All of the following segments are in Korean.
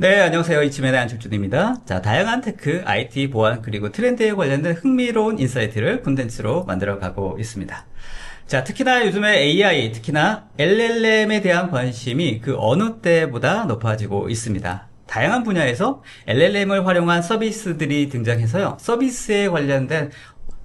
네, 안녕하세요. 이치맨의 안철준입니다. 자, 다양한 테크, IT, 보안, 그리고 트렌드에 관련된 흥미로운 인사이트를 콘텐츠로 만들어가고 있습니다. 자, 특히나 요즘에 AI, 특히나 LLM에 대한 관심이 그 어느 때보다 높아지고 있습니다. 다양한 분야에서 LLM을 활용한 서비스들이 등장해서요. 서비스에 관련된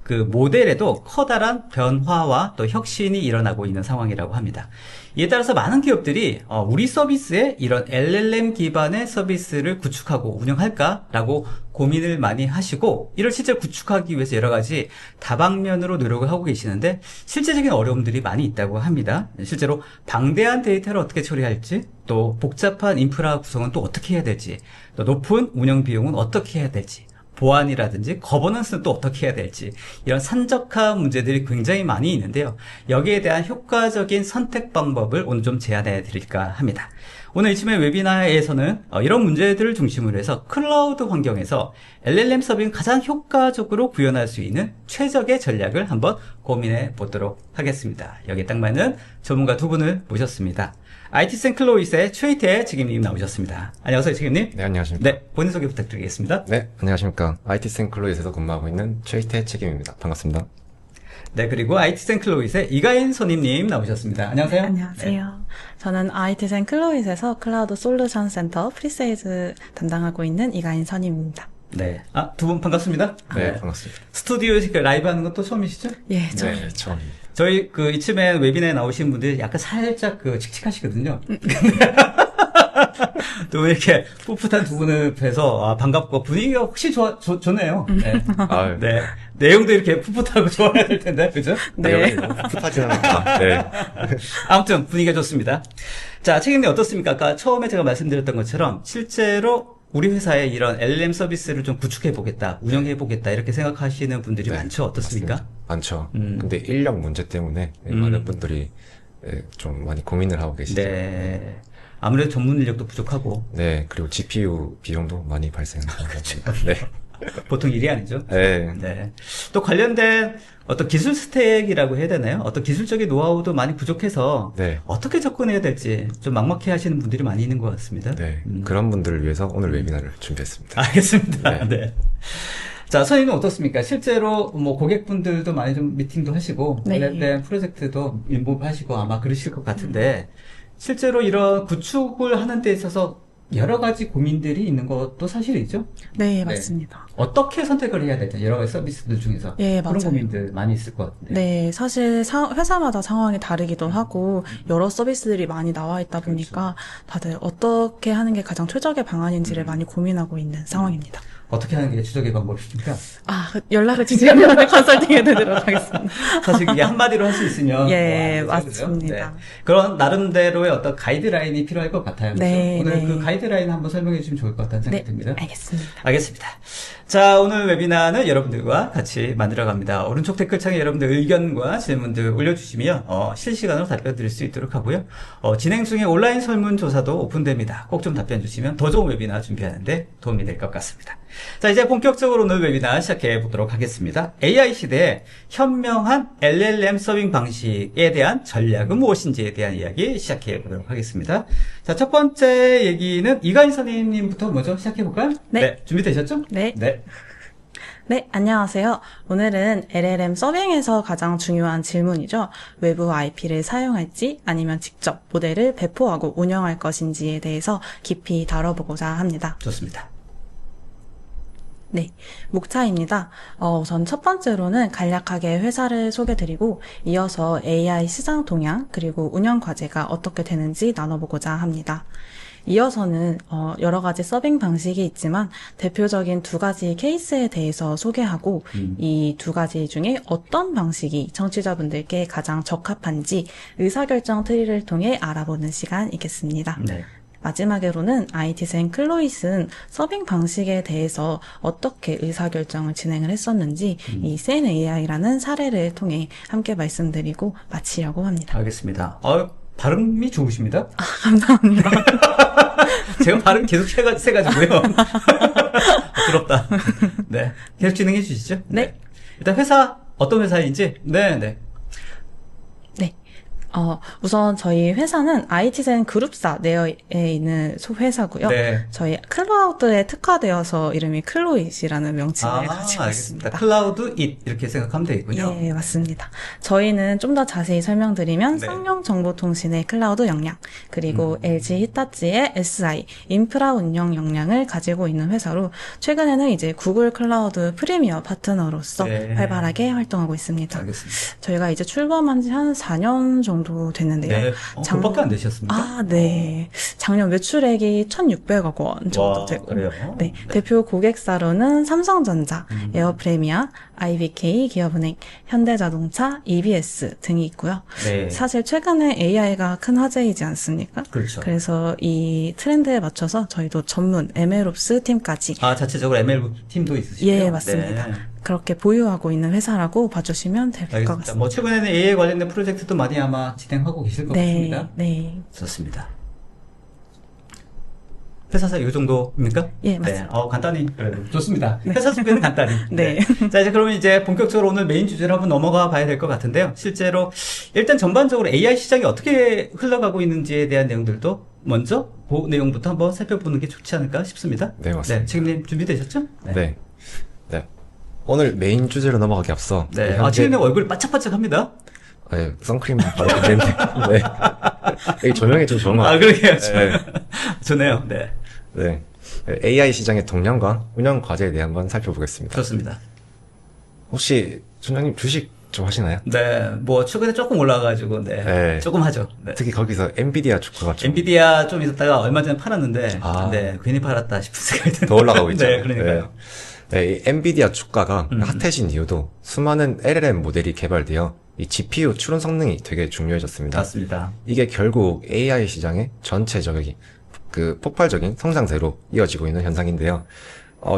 그 모델에도 커다란 변화와 또 혁신이 일어나고 있는 상황이라고 합니다. 이에 따라서 많은 기업들이 우리 서비스에 이런 LLM 기반의 서비스를 구축하고 운영할까라고 고민을 많이 하시고, 이를 실제 구축하기 위해서 여러 가지 다방면으로 노력을 하고 계시는데 실제적인 어려움들이 많이 있다고 합니다. 실제로 방대한 데이터를 어떻게 처리할지, 또 복잡한 인프라 구성은 또 어떻게 해야 될지, 또 높은 운영 비용은 어떻게 해야 될지, 보안이라든지 거버넌스는 또 어떻게 해야 될지, 이런 산적한 문제들이 굉장히 많이 있는데요. 여기에 대한 효과적인 선택 방법을 오늘 좀 제안해 드릴까 합니다. 오늘 이쯤의 웨비나에서는 이런 문제들을 중심으로 해서 클라우드 환경에서 LLM 서빙을 가장 효과적으로 구현할 수 있는 최적의 전략을 한번 고민해 보도록 하겠습니다. 여기에 딱 맞는 전문가 두 분을 모셨습니다. IT센클로이스의 최희태 책임님 나오셨습니다. 안녕하세요, 책임님. 네, 안녕하십니까. 네, 본인 소개 부탁드리겠습니다. 네, 안녕하십니까. IT센클로이스에서 근무하고 있는 최희태 책임입니다. 반갑습니다. 네, 그리고 IT센클로이스의 이가인 선임님 나오셨습니다. 안녕하세요. 네, 안녕하세요. 저는 IT센클로이스에서 클라우드 솔루션 센터 프리세일즈 담당하고 있는 이가인 선임입니다. 네. 두 분 반갑습니다. 네, 반갑습니다. 스튜디오에서 이렇게 라이브 하는 것도 처음이시죠? 예, 네, 처음입니다. 저희 이쯤에 웨비나에 나오신 분들이 약간 살짝 칙칙하시거든요. 또 이렇게 풋풋한 두 분을 뵈서 반갑고 분위기가 혹시 좋네요. 네. 아유, 네. 내용도 이렇게 풋풋하고 좋아야 될 텐데, 그죠? 네. 풋하진 않았다. 네. 아무튼 분위기가 좋습니다. 자, 책임님 어떻습니까? 아까 처음에 제가 말씀드렸던 것처럼 실제로 우리 회사에 이런 LLM 서비스를 좀 구축해보겠다, 운영해보겠다, 이렇게 생각하시는 분들이 네, 많죠? 어떻습니까? 맞습니다. 많죠. 근데 인력 문제 때문에 많은 분들이 좀 많이 고민을 하고 계시죠. 네. 아무래도 전문 인력도 부족하고. 네, 그리고 GPU 비용도 많이 발생합니다. 네. 보통 일이 아니죠. 네. 네. 또 관련된 어떤 기술 스택이라고 해야 되나요? 어떤 기술적인 노하우도 많이 부족해서 네. 어떻게 접근해야 될지 좀 막막해 하시는 분들이 많이 있는 것 같습니다. 네. 그런 분들을 위해서 오늘 웨비나를 준비했습니다. 알겠습니다. 네. 네. 자, 선생님은 어떻습니까? 실제로 고객분들도 많이 좀 미팅도 하시고, 네. 관련된 프로젝트도 인볼브 하시고 아마 그러실 것 같은데, 실제로 이런 구축을 하는 데 있어서 여러 가지 고민들이 있는 것도 사실이죠? 네, 맞습니다. 어떻게 선택을 해야 될지, 여러 가지 서비스들 중에서. 예, 그런 맞아요. 고민들 많이 있을 것 같은데. 네, 사실 회사마다 상황이 다르기도 하고 여러 서비스들이 많이 나와 있다 보니까 다들 어떻게 하는 게 가장 최적의 방안인지를 많이 고민하고 있는 상황입니다. 어떻게 하는 게 최적의 방법입니까? 연락을 주시면 컨설팅해 드리도록 하겠습니다. 사실 그게 한마디로 할 수 있으면. 예, 그죠? 맞습니다. 네. 그런 나름대로의 어떤 가이드라인이 필요할 것 같아요. 그죠? 네, 오늘 네. 그 가이드라인 한번 설명해 주시면 좋을 것 같다는 생각이 듭니다. 알겠습니다. 알겠습니다. 자, 오늘 웨비나는 여러분들과 같이 만들어갑니다. 오른쪽 댓글창에 여러분들 의견과 질문들 올려주시면 실시간으로 답변 드릴 수 있도록 하고요. 진행 중에 온라인 설문조사도 오픈됩니다. 꼭 좀 답변 주시면 더 좋은 웨비나 준비하는데 도움이 될 것 같습니다. 자, 이제 본격적으로 오늘 웨비나 시작해 보도록 하겠습니다. AI 시대에 현명한 LLM 서빙 방식에 대한 전략은 무엇인지에 대한 이야기 시작해 보도록 하겠습니다. 자, 첫 번째 얘기는 이가인 선생님부터 먼저 시작해 볼까요? 네. 준비되셨죠? 네. 네. 네, 안녕하세요. 오늘은 LLM 서빙에서 가장 중요한 질문이죠. 외부 IP를 사용할지 아니면 직접 모델을 배포하고 운영할 것인지에 대해서 깊이 다뤄보고자 합니다. 좋습니다. 네, 목차입니다. 우선 첫 번째로는 간략하게 회사를 소개드리고 이어서 AI 시장 동향 그리고 운영 과제가 어떻게 되는지 나눠보고자 합니다. 이어서는 여러 가지 서빙 방식이 있지만 대표적인 두 가지 케이스에 대해서 소개하고 이 두 가지 중에 어떤 방식이 청취자분들께 가장 적합한지 의사결정 트리를 통해 알아보는 시간이겠습니다. 네. 마지막으로는 IT센클로이스는 서빙 방식에 대해서 어떻게 의사결정을 진행을 했었는지 이 센 AI라는 사례를 통해 함께 말씀드리고 마치려고 합니다. 알겠습니다. 발음이 좋으십니다. 감사합니다. 제가 발음 계속 세가지고요. 부럽다. 네. 계속 진행해 주시죠. 네. 일단 회사, 어떤 회사인지. 네. 네. 우선 저희 회사는 IT젠 그룹사 내에 있는 회사고요. 네. 저희 클라우드에 특화되어서 이름이 클로잇이라는 명칭을 가지고 알겠습니다. 있습니다. 클라우드 잇 이렇게 생각하면 되겠군요. 예, 맞습니다. 저희는 좀 더 자세히 설명드리면 네. 쌍용정보통신의 클라우드 역량, 그리고 LG 히타치의 SI, 인프라 운영 역량을 가지고 있는 회사로 최근에는 이제 구글 클라우드 프리미어 파트너로서 네. 활발하게 활동하고 있습니다. 알겠습니다. 저희가 이제 출범한 지 한 4년 정도 됐는데요. 네. 그것밖에 안 되셨습니까? 네. 작년 매출액이 1,600억 원 정도 와, 되고. 그래요? 네. 대표 고객사로는 삼성전자, 에어프레미아, IBK 기업은행, 현대자동차, EBS 등이 있고요. 네. 사실 최근에 AI가 큰 화제이지 않습니까? 그렇죠. 그래서 이 트렌드에 맞춰서 저희도 전문 MLOps 팀까지 자체적으로 ML 팀도 있으시고요. 예, 맞습니다. 네. 그렇게 보유하고 있는 회사라고 봐주시면 될 것 알겠습니다. 같습니다. 뭐 최근에는 AI 관련된 프로젝트도 많이 아마 진행하고 계실 것 같습니다. 네. 좋습니다. 회사사 이 정도입니까? 예, 맞습니다. 네. 간단히. 좋습니다. 회사 소개는 간단히. 네. 자, 이제 그러면 이제 본격적으로 오늘 메인 주제로 한번 넘어가 봐야 될 것 같은데요. 실제로 일단 전반적으로 AI 시장이 어떻게 흘러가고 있는지에 대한 내용들도 먼저 그 내용부터 한번 살펴보는 게 좋지 않을까 싶습니다. 네, 맞습니다. 네, 책임님 준비되셨죠? 네. 네. 오늘 메인 주제로 넘어가기 앞서. 네. 현재- 책임님 얼굴 바짝바짝합니다. 네, 선크림 바르고 있는데. 네. 이게 조명이 좀 좋은 것 같아요. 그러게요. 네. 좋네요. 네. 네. AI 시장의 동향과 운영 과제에 대해 한번 살펴보겠습니다. 좋습니다. 혹시 준장님 주식 좀 하시나요? 네. 뭐 최근에 조금 올라가가지고 네. 조금 하죠. 네. 특히 거기서 엔비디아 주가가 좀 엔비디아 좀 있었다가 얼마 전에 팔았는데 아. 네, 괜히 팔았다 싶은 생각이 드네요. 더 올라가고 있죠. 네, 그러니까요. 네, 이 엔비디아 주가가 핫해진 이유도 수많은 LLM 모델이 개발되어 이 GPU 추론 성능이 되게 중요해졌습니다. 맞습니다. 이게 결국 AI 시장의 전체적인 그 폭발적인 성장세로 이어지고 있는 현상인데요.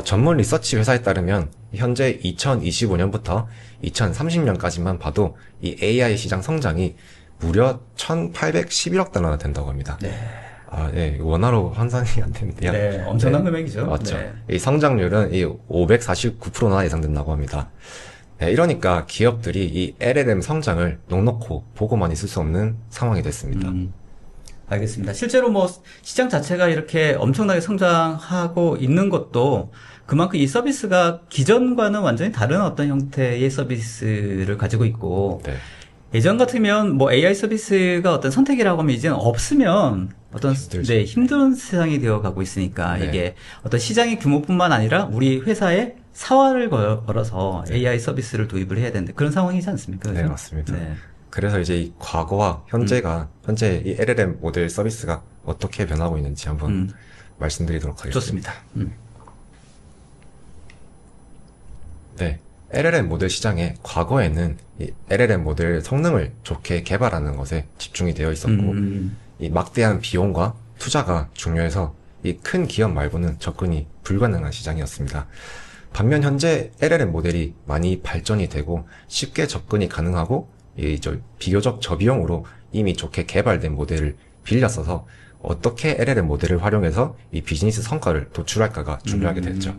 전문 리서치 회사에 따르면 현재 2025년부터 2030년까지만 봐도 이 AI 시장 성장이 무려 1,811억 달러나 된다고 합니다. 네. 네, 원화로 환산이 안 되는데요. 네, 엄청난 네. 금액이죠. 맞죠. 네. 이 성장률은 이 549%나 예상된다고 합니다. 네, 이러니까 기업들이 이 LLM 성장을 넉넉히 보고만 있을 수 없는 상황이 됐습니다. 알겠습니다. 실제로 뭐 시장 자체가 이렇게 엄청나게 성장하고 있는 것도 그만큼 이 서비스가 기존과는 완전히 다른 어떤 형태의 서비스를 가지고 있고 네. 예전 같으면 뭐 AI 서비스가 어떤 선택이라고 하면 이제는 없으면 어떤 힘들죠. 네, 힘든 세상이 되어 가고 있으니까 네. 이게 어떤 시장의 규모뿐만 아니라 우리 회사에 사활을 걸어서 AI 서비스를 도입을 해야 되는데 그런 상황이지 않습니까? 네, 그죠? 맞습니다. 네. 그래서 이제 이 과거와 현재 이 LLM 모델 서비스가 어떻게 변하고 있는지 한번 말씀드리도록 하겠습니다. 좋습니다. 네. LLM 모델 시장에 과거에는 이 LLM 모델 성능을 좋게 개발하는 것에 집중이 되어 있었고, 이 막대한 비용과 투자가 중요해서 이 큰 기업 말고는 접근이 불가능한 시장이었습니다. 반면 현재 LLM 모델이 많이 발전이 되고 쉽게 접근이 가능하고 비교적 저비용으로 이미 좋게 개발된 모델을 빌려 써서 어떻게 LLM 모델을 활용해서 이 비즈니스 성과를 도출할까가 중요하게 됐죠.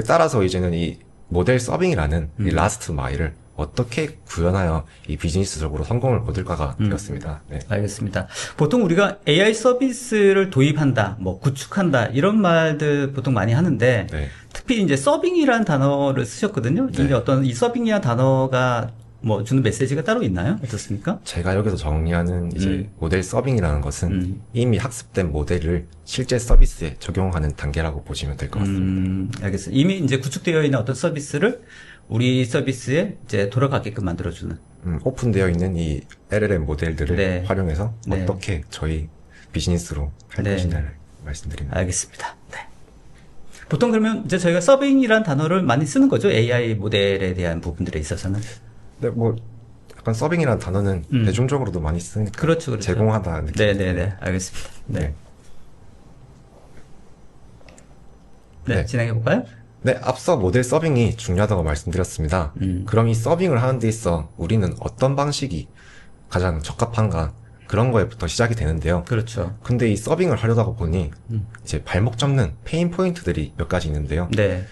따라서 이제는 이 모델 서빙이라는 이 라스트 마일을 어떻게 구현하여 이 비즈니스적으로 성공을 거둘까가 되었습니다. 네. 알겠습니다. 보통 우리가 AI 서비스를 도입한다, 뭐 구축한다 이런 말들 보통 많이 하는데 네. 특히 이제 서빙이라는 단어를 쓰셨거든요. 네. 이제 어떤 이 서빙이라는 단어가 뭐 주는 메시지가 따로 있나요? 어떻습니까? 제가 여기서 정리하는 이제 모델 서빙이라는 것은 이미 학습된 모델을 실제 서비스에 적용하는 단계라고 보시면 될 것 같습니다. 알겠어요. 이미 이제 구축되어 있는 어떤 서비스를 우리 서비스에 이제 돌아가게끔 만들어주는. 오픈되어 있는 이 LLM 모델들을 네. 활용해서 네. 어떻게 저희 비즈니스로 할 네. 것이냐를 말씀드립니다. 알겠습니다. 네. 보통 그러면 이제 저희가 서빙이라는 단어를 많이 쓰는 거죠. AI 모델에 대한 부분들에 있어서는. 네, 뭐 약간 서빙이라는 단어는 대중적으로도 많이 쓰니까 그렇죠, 그렇죠. 제공하다 느낌. 네네네. 알겠습니다. 네. 네. 네. 네. 진행해볼까요? 네, 앞서 모델 서빙이 중요하다고 말씀드렸습니다. 그럼 이 서빙을 하는 데 있어 우리는 어떤 방식이 가장 적합한가 그런 거에부터 시작이 되는데요. 그렇죠. 근데 이 서빙을 하려다 보니 이제 발목 잡는 페인 포인트들이 몇 가지 있는데요. 네.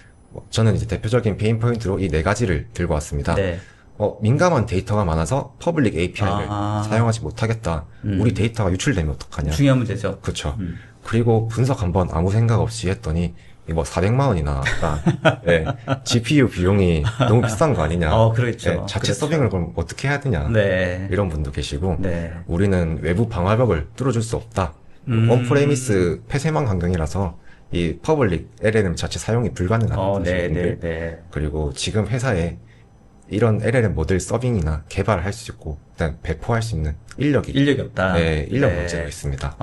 저는 이제 대표적인 페인 포인트로 이 네 가지를 들고 왔습니다. 네. 민감한 데이터가 많아서 퍼블릭 API를 사용하지 못하겠다. 우리 데이터가 유출되면 어떡하냐. 중요한 문제죠. 그렇죠. 그리고 분석 한번 아무 생각 없이 했더니 뭐 400만 원이나 네, GPU 비용이 너무 비싼 거 아니냐. 그렇죠. 네, 자체 그렇죠. 서빙을 그럼 어떻게 해야 되냐. 네. 이런 분도 계시고 네. 우리는 외부 방화벽을 뚫어줄 수 없다. 원프레미스 폐쇄망 환경이라서 이 퍼블릭 LLM 자체 사용이 불가능한 네, 분들. 네. 그리고 지금 회사에 이런 LLM 모델 서빙이나 개발할 수 있고 일단 배포할 수 있는 인력이 없다. 네, 인력 네. 문제가 있습니다.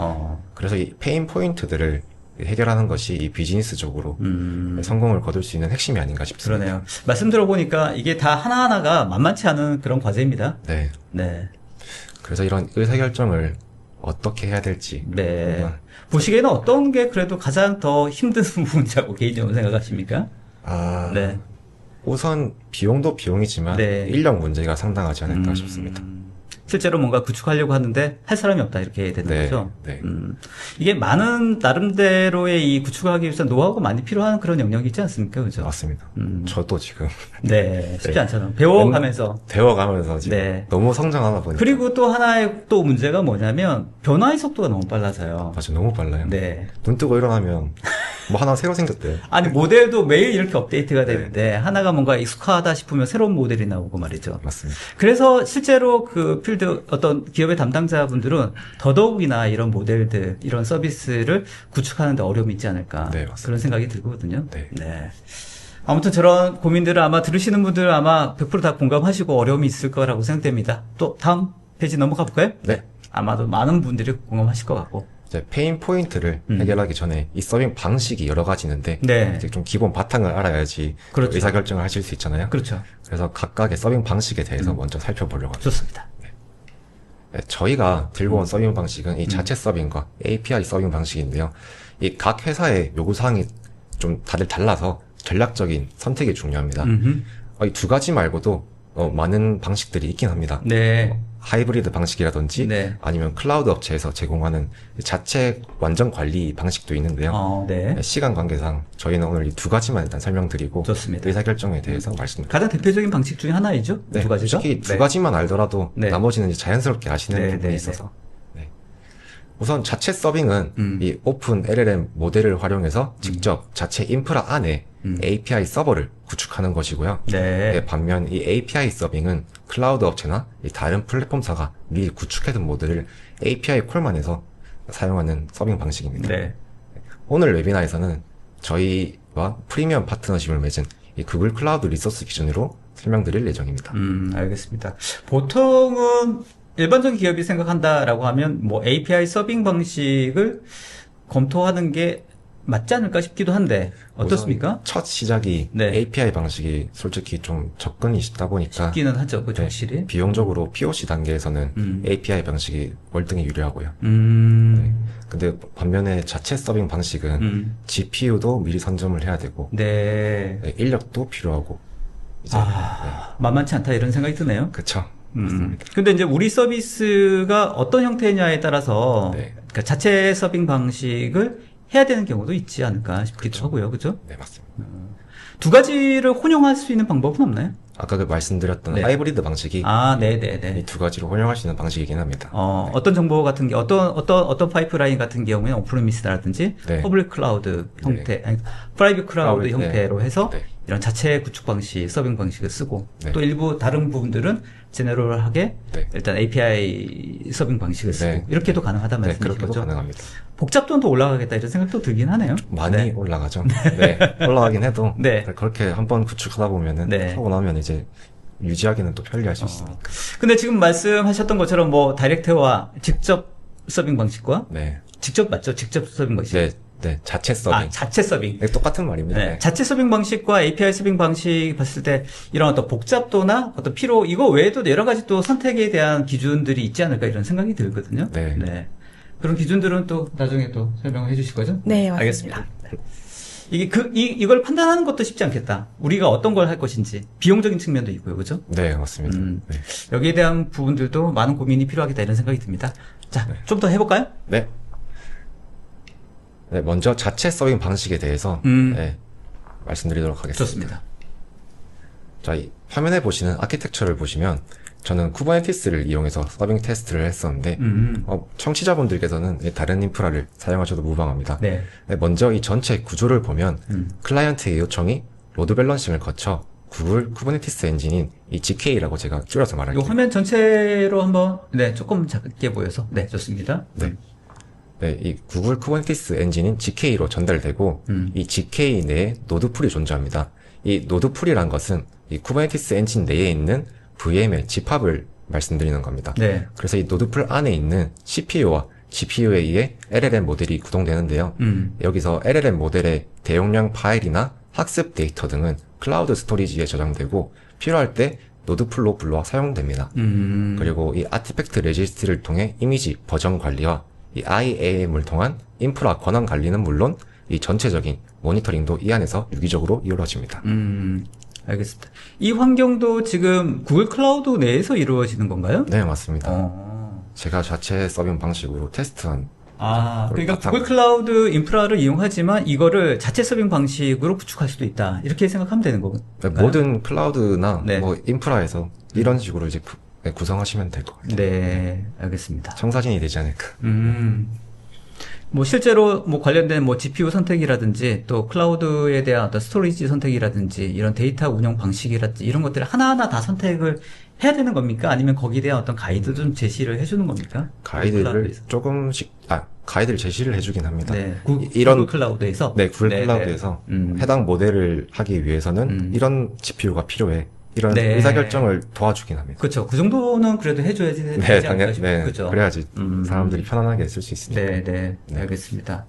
그래서 이 페인 포인트들을 해결하는 것이 이 비즈니스적으로 성공을 거둘 수 있는 핵심이 아닌가 싶습니다. 그러네요. 말씀 들어보니까 이게 다 하나하나가 만만치 않은 그런 과제입니다. 네. 네. 그래서 이런 의사결정을 어떻게 해야 될지. 네. 정말 보시기에는 어떤 게 그래도 가장 더 힘든 부분이라고 개인적으로 생각하십니까? 네. 우선 비용도 비용이지만 네. 인력 문제가 상당하지 않을까 싶습니다. 실제로 뭔가 구축하려고 하는데 할 사람이 없다 이렇게 되는 네, 거죠. 네. 이게 많은 나름대로의 이 구축하기 위해서 노하우가 많이 필요한 그런 영역이 있지 않습니까, 그죠? 맞습니다. 저도 지금 네, 쉽지 네. 않잖아요. 배워가면서. 배워가면서 지금 네. 너무 성장하다 보니까 그리고 또 하나의 또 문제가 뭐냐면 변화의 속도가 너무 빨라서요. 맞아 너무 빨라요. 네. 눈 뜨고 일어나면 뭐 하나 새로 생겼대요. 아니 모델도 매일 이렇게 업데이트가 되는데 하나가 뭔가 익숙하다 싶으면 새로운 모델이 나오고 말이죠. 맞습니다. 그래서 실제로 그 필드 어떤 기업의 담당자분들은 더더욱이나 이런 모델들 이런 서비스를 구축하는데 어려움이 있지 않을까 네, 맞습니다. 그런 생각이 들거든요. 네. 아무튼 저런 고민들을 아마 들으시는 분들 아마 100%다 공감하시고 어려움이 있을 거라고 생각됩니다. 또 다음 페이지 넘어가 볼까요? 네. 아마도 많은 분들이 공감하실 것 같고. 이제 페인 포인트를 해결하기 전에 이 서빙 방식이 여러 가지 있는데 네. 이제 좀 기본 바탕을 알아야지 그렇죠. 의사결정을 하실 수 있잖아요. 그렇죠. 그래서 각각의 서빙 방식에 대해서 먼저 살펴보려고 합니다. 좋습니다. 네, 저희가 들고 온 서빙 방식은 이 자체 서빙과 API 서빙 방식인데요. 이 각 회사의 요구사항이 좀 다들 달라서 전략적인 선택이 중요합니다. 이 두 가지 말고도 많은 방식들이 있긴 합니다. 네. 하이브리드 방식이라든지 네. 아니면 클라우드 업체에서 제공하는 자체 완전 관리 방식도 있는데요. 네. 시간 관계상 저희는 오늘 이 두 가지만 일단 설명드리고 좋습니다. 의사결정에 대해서 말씀드립니다. 가장 대표적인 방식 중에 하나이죠? 네, 두 가지죠? 솔직히 두 가지만 알더라도 네. 나머지는 이제 자연스럽게 아시는 네, 부분이 네, 있어서 네. 우선 자체 서빙은 이 오픈 LLM 모델을 활용해서 직접 자체 인프라 안에 API 서버를 구축하는 것이고요. 네. 반면 이 API 서빙은 클라우드 업체나 이 다른 플랫폼사가 미리 구축해둔 모델을 API 콜만 해서 사용하는 서빙 방식입니다. 네. 오늘 웨비나에서는 저희와 프리미엄 파트너십을 맺은 이 구글 클라우드 리소스 기준으로 설명드릴 예정입니다. 알겠습니다. 보통은 일반적인 기업이 생각한다라고 하면 뭐 API 서빙 방식을 검토하는 게 맞지 않을까 싶기도 한데 어떻습니까? 우선 첫 시작이 네. API 방식이 솔직히 좀 접근이 쉽다 보니까 쉽기는 하죠, 그죠, 확실히. 비용적으로 POC 단계에서는 API 방식이 월등히 유리하고요. 근데 반면에 자체 서빙 방식은 GPU도 미리 선점을 해야 되고 네. 인력도 필요하고 이제 만만치 않다 이런 생각이 드네요. 그쵸. 근데 이제 우리 서비스가 어떤 형태냐에 따라서 네. 그러니까 자체 서빙 방식을 해야 되는 경우도 있지 않을까 싶기도 하고요, 그죠? 네, 맞습니다. 두 가지를 혼용할 수 있는 방법은 없나요? 아까 그 말씀드렸던 네. 하이브리드 방식이 네네네. 이 두 가지로 혼용할 수 있는 방식이긴 합니다. 어떤 정보 같은 게, 어떤 파이프라인 같은 경우에는 오프리미스라든지, 네. 퍼블릭 클라우드 형태, 아니, 프라이빗 클라우드 네. 형태로 해서, 네. 이런 자체 구축 방식, 서빙 방식을 쓰고, 네. 또 일부 다른 부분들은 제너럴하게, 네. 일단 API 서빙 방식을 쓰고, 네. 이렇게도 가능하다는 네, 말씀이신 그렇게도 거죠? 가능합니다. 복잡도는 또 올라가겠다, 이런 생각도 들긴 하네요. 많이 네. 올라가죠. 네. 올라가긴 해도 네. 그렇게 한번 구축하다 보면은 네. 하고 나면 이제 유지하기는 또 편리할 수 있으니까. 근데 지금 말씀하셨던 것처럼 뭐, 다이렉트와 직접 서빙 방식과, 네. 직접 맞죠? 직접 서빙 방식. 네. 네. 자체 서빙. 자체 서빙. 네, 똑같은 말입니다. 네. 네. 자체 서빙 방식과 API 서빙 방식 봤을 때 이런 어떤 복잡도나 어떤 피로 이거 외에도 여러 가지 또 선택에 대한 기준들이 있지 않을까 이런 생각이 들거든요. 네. 그런 기준들은 또 나중에 또 설명을 해주실 거죠? 네, 맞습니다. 알겠습니다. 네. 이걸 판단하는 것도 쉽지 않겠다. 우리가 어떤 걸 할 것인지 비용적인 측면도 있고요, 그죠? 네, 맞습니다. 네. 여기에 대한 부분들도 많은 고민이 필요하겠다 이런 생각이 듭니다. 자, 좀 더 해볼까요? 네. 네, 먼저 자체 서빙 방식에 대해서 네, 말씀드리도록 하겠습니다. 좋습니다. 자, 화면에 보시는 아키텍처를 보시면 저는 쿠버네티스를 이용해서 서빙 테스트를 했었는데 청취자분들께서는 다른 인프라를 사용하셔도 무방합니다. 네. 먼저 이 전체 구조를 보면 클라이언트의 요청이 로드 밸런싱을 거쳐 구글 쿠버네티스 엔진인 이 GK라고 제가 줄여서 이 말할게요. 화면 전체로 한번 조금 작게 보여서 좋습니다. 네. 네, 이 구글 쿠버네티스 엔진인 GK로 전달되고 이 GK 내에 노드풀이 존재합니다. 이 노드풀이란 것은 이 쿠버네티스 엔진 내에 있는 VM의 집합을 말씀드리는 겁니다. 네. 그래서 이 노드풀 안에 있는 CPU와 GPU에 의해 LLM 모델이 구동되는데요. 여기서 LLM 모델의 대용량 파일이나 학습 데이터 등은 클라우드 스토리지에 저장되고 필요할 때 노드풀로 불러와 사용됩니다. 그리고 이 아티팩트 레지스트리를 통해 이미지 버전 관리와 이 IAM을 통한 인프라 권한 관리는 물론 이 전체적인 모니터링도 이 안에서 유기적으로 이루어집니다. 알겠습니다. 이 환경도 지금 구글 클라우드 내에서 이루어지는 건가요? 네, 맞습니다. 제가 자체 서빙 방식으로 테스트한 그러니까 구글 클라우드 인프라를 이용하지만 이거를 자체 서빙 방식으로 구축할 수도 있다. 이렇게 생각하면 되는 건가요? 네, 모든 클라우드나 네. 뭐 인프라에서 이런 식으로 이제 구성하시면 될 것 같아요. 네, 알겠습니다. 청사진이 되지 않을까. 뭐 실제로 뭐 관련된 뭐 GPU 선택이라든지 또 클라우드에 대한 어떤 스토리지 선택이라든지 이런 데이터 운영 방식이라든지 이런 것들을 하나하나 다 선택을 해야 되는 겁니까? 아니면 거기에 대한 어떤 가이드 좀 제시를 해주는 겁니까? 가이드를 클라우드에서. 조금씩, 가이드를 제시를 해주긴 합니다. 네, 이런, 구글 클라우드에서? 네, 구글 네, 클라우드에서 네. 해당 모델을 하기 위해서는 이런 GPU가 필요해. 이런 네. 의사결정을 도와주긴 합니다. 그렇죠. 그 정도는 그래도 해줘야지 되지 네, 않을까 당연히, 싶어요. 네. 그렇죠. 그래야지 사람들이 편안하게 쓸 수 있으니까. 네, 알겠습니다.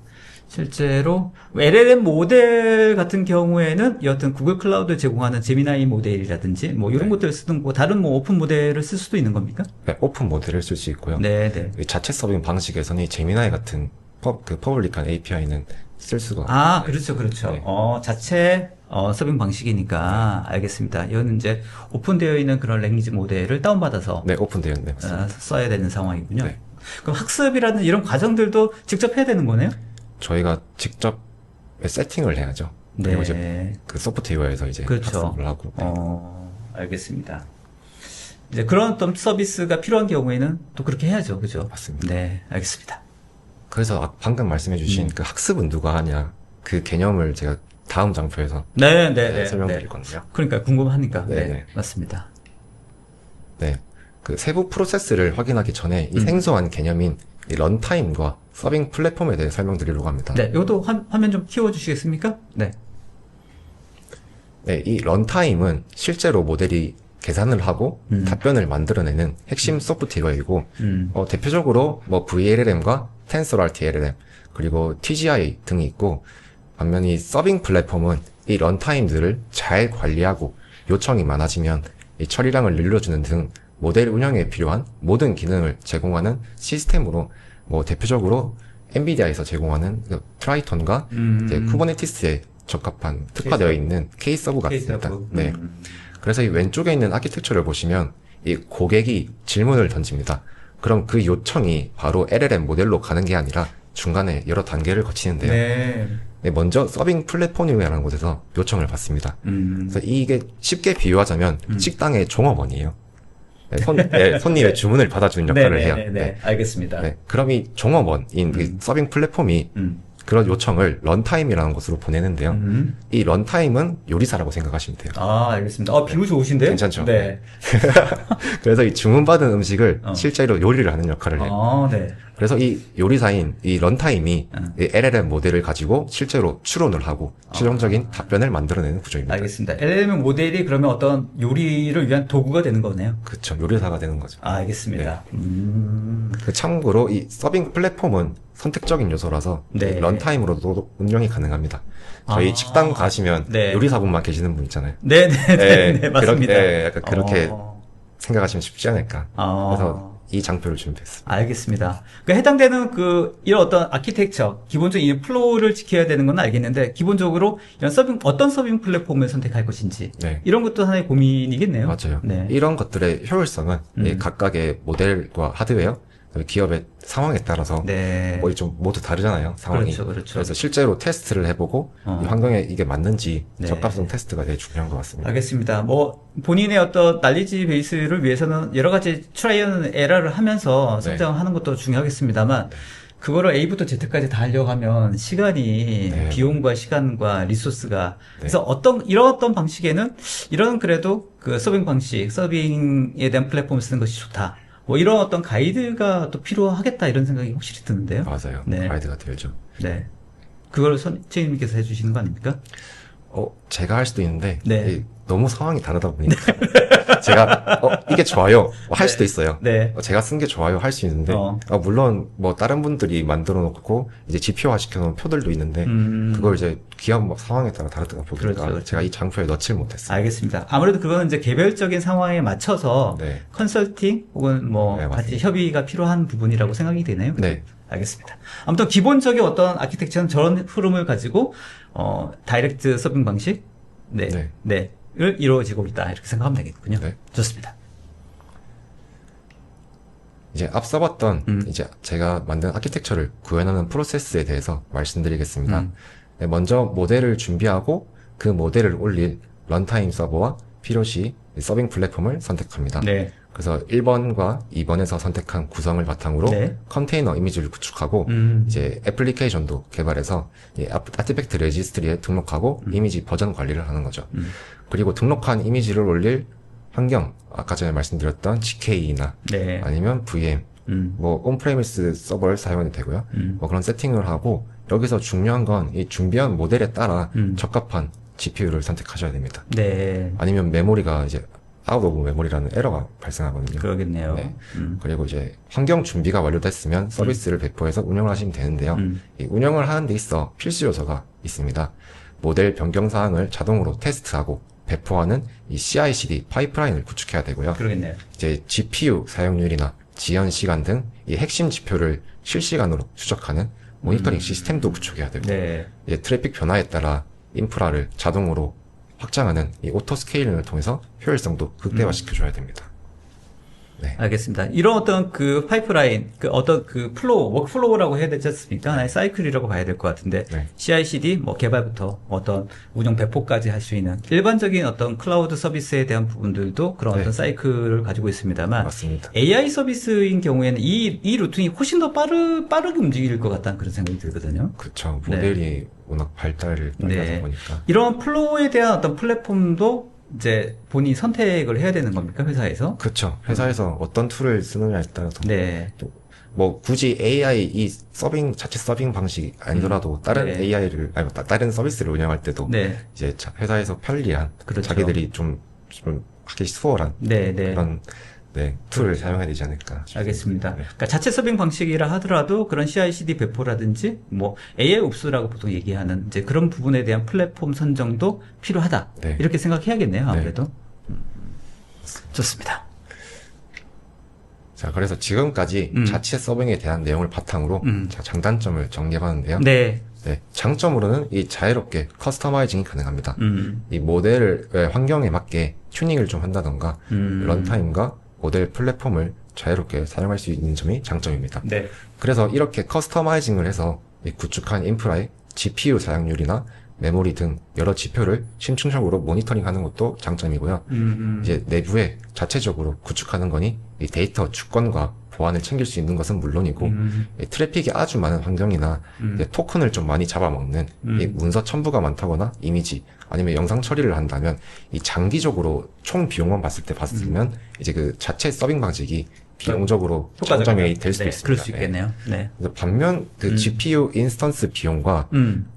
실제로 LLM 모델 같은 경우에는 여하튼 구글 클라우드 제공하는 제미나이 모델이라든지 뭐 이런 것들을 쓰든 뭐 다른 뭐 오픈 모델을 쓸 수도 있는 겁니까? 네, 오픈 모델을 쓸 수 있고요. 네. 이 자체 서빙 방식에서는 이 제미나이 같은 퍼블릭한 API는 쓸 수가 그렇죠. 네. 자체 서빙 방식이니까 알겠습니다. 이거는 이제 오픈되어 있는 그런 랭귀지 모델을 다운받아서 네, 오픈되어 있는 맞습니다. 써야 되는 상황이군요. 네. 그럼 학습이라는 이런 과정들도 직접 해야 되는 거네요? 저희가 직접 세팅을 해야죠. 그리고 이제 그 소프트웨어에서 이제 그렇죠. 학습을 하고. 알겠습니다. 이제 그런 어떤 서비스가 필요한 경우에는 또 그렇게 해야죠. 그죠? 맞습니다. 네, 알겠습니다. 그래서 방금 말씀해주신 그 학습은 누가 하냐 그 개념을 제가 다음 장표에서 설명드릴 건데요. 그러니까 궁금하니까. 네, 네, 네. 맞습니다. 네, 그 세부 프로세스를 확인하기 전에 이 생소한 개념인 이 런타임과 서빙 플랫폼에 대해 설명드리려고 합니다. 네, 이것도 화면 좀 키워주시겠습니까? 네. 네, 이 런타임은 실제로 모델이 계산을 하고 답변을 만들어내는 핵심 소프트웨어이고 대표적으로 뭐 VLLM과 TensorRT LLM 그리고 TGI 등이 있고 반면 이 서빙 플랫폼은 이 런타임들을 잘 관리하고 요청이 많아지면 이 처리량을 늘려주는 등 모델 운영에 필요한 모든 기능을 제공하는 시스템으로 뭐 대표적으로 엔비디아에서 제공하는 그 트라이톤과 이제 쿠버네티스에 적합한 특화되어 있는 K서브 같습니다. K서브. 네. 그래서 이 왼쪽에 있는 아키텍처를 보시면 이 고객이 질문을 던집니다. 그럼 그 요청이 바로 LLM 모델로 가는 게 아니라 중간에 여러 단계를 거치는데요. 네, 먼저 서빙 플랫폼이라는 곳에서 요청을 받습니다. 그래서 이게 쉽게 비유하자면 식당의 종업원이에요. 네, 손님의 주문을 받아주는 역할을 해요. 네, 알겠습니다. 네, 그럼 이 종업원인 이 서빙 플랫폼이 그런 요청을 런타임이라는 곳으로 보내는데요. 이 런타임은 요리사라고 생각하시면 돼요. 알겠습니다. 비유 좋으신데요? 괜찮죠? 네. 그래서 이 주문받은 음식을 실제로 요리를 하는 역할을 해요. 네. 그래서 이 요리사인 이 런타임이 이 LLM 모델을 가지고 실제로 추론을 하고 최종적인 답변을 만들어내는 구조입니다. 알겠습니다. LLM 모델이 그러면 어떤 요리를 위한 도구가 되는 거네요? 그렇죠. 요리사가 되는 거죠. 알겠습니다. 그 참고로 이 서빙 플랫폼은 선택적인 요소라서 네. 이 런타임으로도 운영이 가능합니다. 저희 식당 가시면 요리사분만 계시는 분 있잖아요. 네, 맞습니다. 약간 그렇게 생각하시면 쉽지 않을까. 그래서 이 장표를 준비했습니다. 알겠습니다. 그러니까 해당되는 이런 어떤 아키텍처, 기본적인 이 플로우를 지켜야 되는 건 알겠는데, 기본적으로 이런 어떤 서빙 플랫폼을 선택할 것인지, 이런 것도 하나의 고민이겠네요. 맞아요. 네. 이런 것들의 효율성은 각각의 모델과 하드웨어, 그다음에 기업의 상황에 따라서 네. 뭐 좀 모두 다르잖아요, 상황이. 그렇죠, 그렇죠. 그래서 실제로 테스트를 해보고 이 환경에 이게 맞는지 네. 적합성 테스트가 되게 중요한 것 같습니다. 알겠습니다. 뭐 본인의 어떤 날리지 베이스를 위해서는 여러 가지 트라이 앤 에러를 하면서 네. 성장하는 것도 중요하겠습니다만 그거를 A부터 Z까지 다 하려고 하면 시간이 네. 비용과 시간과 리소스가 네. 그래서 이런 어떤 방식에는 이런 그래도 그 서빙 방식, 서빙에 대한 플랫폼을 쓰는 것이 좋다. 뭐 이런 어떤 가이드가 또 필요하겠다 이런 생각이 확실히 드는데요. 맞아요. 네. 가이드가 들죠. 네. 그걸 선생님께서 해주시는 거 아닙니까? 제가 할 수도 있는데 네. 이게 너무 상황이 다르다 보니까 제가 이게 좋아요 할 수도 있어요. 네. 제가 쓴 게 좋아요 할 수 있는데 물론 뭐 다른 분들이 만들어 놓고 이제 지표화 시켜 놓은 표들도 있는데 그걸 이제 기업 상황에 따라 다르다 보니까 그렇죠. 제가 이 장표에 넣질 못했어요. 알겠습니다. 아무래도 그거는 이제 개별적인 상황에 맞춰서 네. 컨설팅 혹은 뭐 네, 같이 맞습니다. 협의가 필요한 부분이라고 생각이 되네요. 네. 알겠습니다. 아무튼 기본적인 어떤 아키텍처는 저런 흐름을 가지고 다이렉트 서빙 방식 를 이루어지고 있다 이렇게 생각하면 되겠군요. 네. 좋습니다. 이제 앞서 봤던 이제 제가 만든 아키텍처를 구현하는 프로세스에 대해서 말씀드리겠습니다. 네, 먼저 모델을 준비하고 그 모델을 올릴 런타임 서버와 필요시 서빙 플랫폼을 선택합니다. 네. 그래서 1번과 2번에서 선택한 구성을 바탕으로 네. 컨테이너 이미지를 구축하고 이제 애플리케이션도 개발해서 아티팩트 레지스트리에 등록하고 이미지 버전 관리를 하는 거죠. 그리고 등록한 이미지를 올릴 환경, 아까 전에 말씀드렸던 GKE나 네. 아니면 VM, 뭐 온프레미스 서버를 사용해도 되고요. 뭐 그런 세팅을 하고 여기서 중요한 건 이 준비한 모델에 따라 적합한 GPU를 선택하셔야 됩니다. 네. 아니면 메모리가 이제 아웃 오브 메모리라는 에러가 발생하거든요. 그러겠네요. 네. 그리고 이제 환경 준비가 완료됐으면 서비스를 배포해서 운영을 하시면 되는데요. 이 운영을 하는 데 있어 필수 요소가 있습니다. 모델 변경 사항을 자동으로 테스트하고 배포하는 이 CI/CD 파이프라인을 구축해야 되고요. 그러겠네요. 이제 GPU 사용률이나 지연 시간 등 이 핵심 지표를 실시간으로 추적하는 모니터링 시스템도 구축해야 되고, 네. 이제 트래픽 변화에 따라 인프라를 자동으로 확장하는 이 오토 스케일링을 통해서 효율성도 극대화시켜줘야 됩니다. 네. 알겠습니다. 이런 어떤 그 파이프라인, 그 어떤 그 워크플로우라고 해야 되지 않습니까? 하나의 사이클이라고 봐야 될 것 같은데, 네. CI/CD, 뭐 개발부터 어떤 운영 배포까지 할 수 있는 일반적인 어떤 클라우드 서비스에 대한 부분들도 그런 네. 어떤 사이클을 가지고 있습니다만, 맞습니다. AI 서비스인 경우에는 이 루틴이 훨씬 더 빠르게 움직일 것 같다는 그런 생각이 들거든요. 그렇죠. 모델이 워낙 발달을 빨리 하다 보니까. 이런 플로우에 대한 어떤 플랫폼도 이제 본인이 선택을 해야 되는 겁니까? 회사에서? 그렇죠. 회사에서 어떤 툴을 쓰느냐에 따라서. 네. 뭐 굳이 AI 이 자체 서빙 방식이 아니더라도 다른 네. AI를 다른 서비스를 운영할 때도 네. 이제 회사에서 편리한 그렇죠. 자기들이 좀 하기 수월한 네, 네. 그런 툴을 사용해야 되지 않을까 싶습니다. 알겠습니다. 네. 그러니까 자체 서빙 방식이라 하더라도 그런 CI/CD 배포라든지 뭐 AI 옵스라고 보통 얘기하는 이제 그런 부분에 대한 플랫폼 선정도 필요하다. 네. 이렇게 생각해야겠네요. 아무래도. 좋습니다. 자, 그래서 지금까지 자체 서빙에 대한 내용을 바탕으로 자, 장단점을 정리해봤는데요. 네. 네, 장점으로는 이 자유롭게 커스터마이징이 가능합니다. 이 모델 환경에 맞게 튜닝을 좀 한다던가 런타임과 모델 플랫폼을 자유롭게 사용할 수 있는 점이 장점입니다. 네. 그래서 이렇게 커스터마이징을 해서 이 구축한 인프라의 GPU 사용률이나 메모리 등 여러 지표를 심층적으로 모니터링하는 것도 장점이고요. 이제 내부에 자체적으로 구축하는 거니 이 데이터 주권과 보안을 챙길 수 있는 것은 물론이고 이 트래픽이 아주 많은 환경이나 이제 토큰을 좀 많이 잡아먹는 이 문서 첨부가 많다거나 이미지 아니면 영상 처리를 한다면 이 장기적으로 총 비용만 봤으면 이제 그 자체 서빙 방식이 비용적으로 장점이 될 수도 있습니다. 그럴 수 있겠네요. 네. 그래서 반면 그 GPU 인스턴스 비용과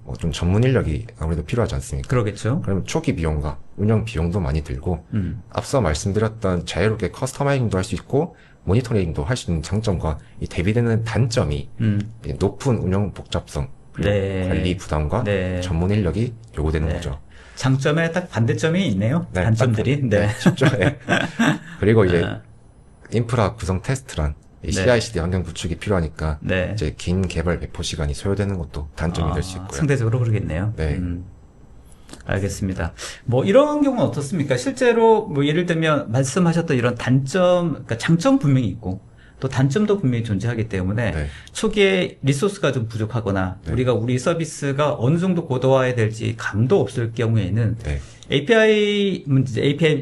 뭐 좀 전문 인력이 아무래도 필요하지 않습니까? 그러겠죠. 그러면 초기 비용과 운영 비용도 많이 들고 앞서 말씀드렸던 자유롭게 커스터마이징도 할 수 있고 모니터링도 할 수 있는 장점과 이 대비되는 단점이 이 높은 운영 복잡성 그리고 관리 부담과 전문 인력이 요구되는 거죠. 장점에 딱 반대점이 있네요. 네, 단점들이. 네. 쉽죠. 네. 그리고 이제 인프라 구성 테스트란 이 CI/CD 환경 구축이 필요하니까 이제 긴 개발 배포 시간이 소요되는 것도 단점이 될 수 있고요. 상대적으로 그러겠네요. 네. 알겠습니다. 뭐 이런 경우는 어떻습니까? 실제로 뭐 예를 들면 말씀하셨던 이런 단점, 그러니까 장점 분명히 있고 또 단점도 분명히 존재하기 때문에 네. 초기에 리소스가 좀 부족하거나 네. 우리가 우리 서비스가 어느 정도 고도화해야 될지 감도 없을 경우에는 네. API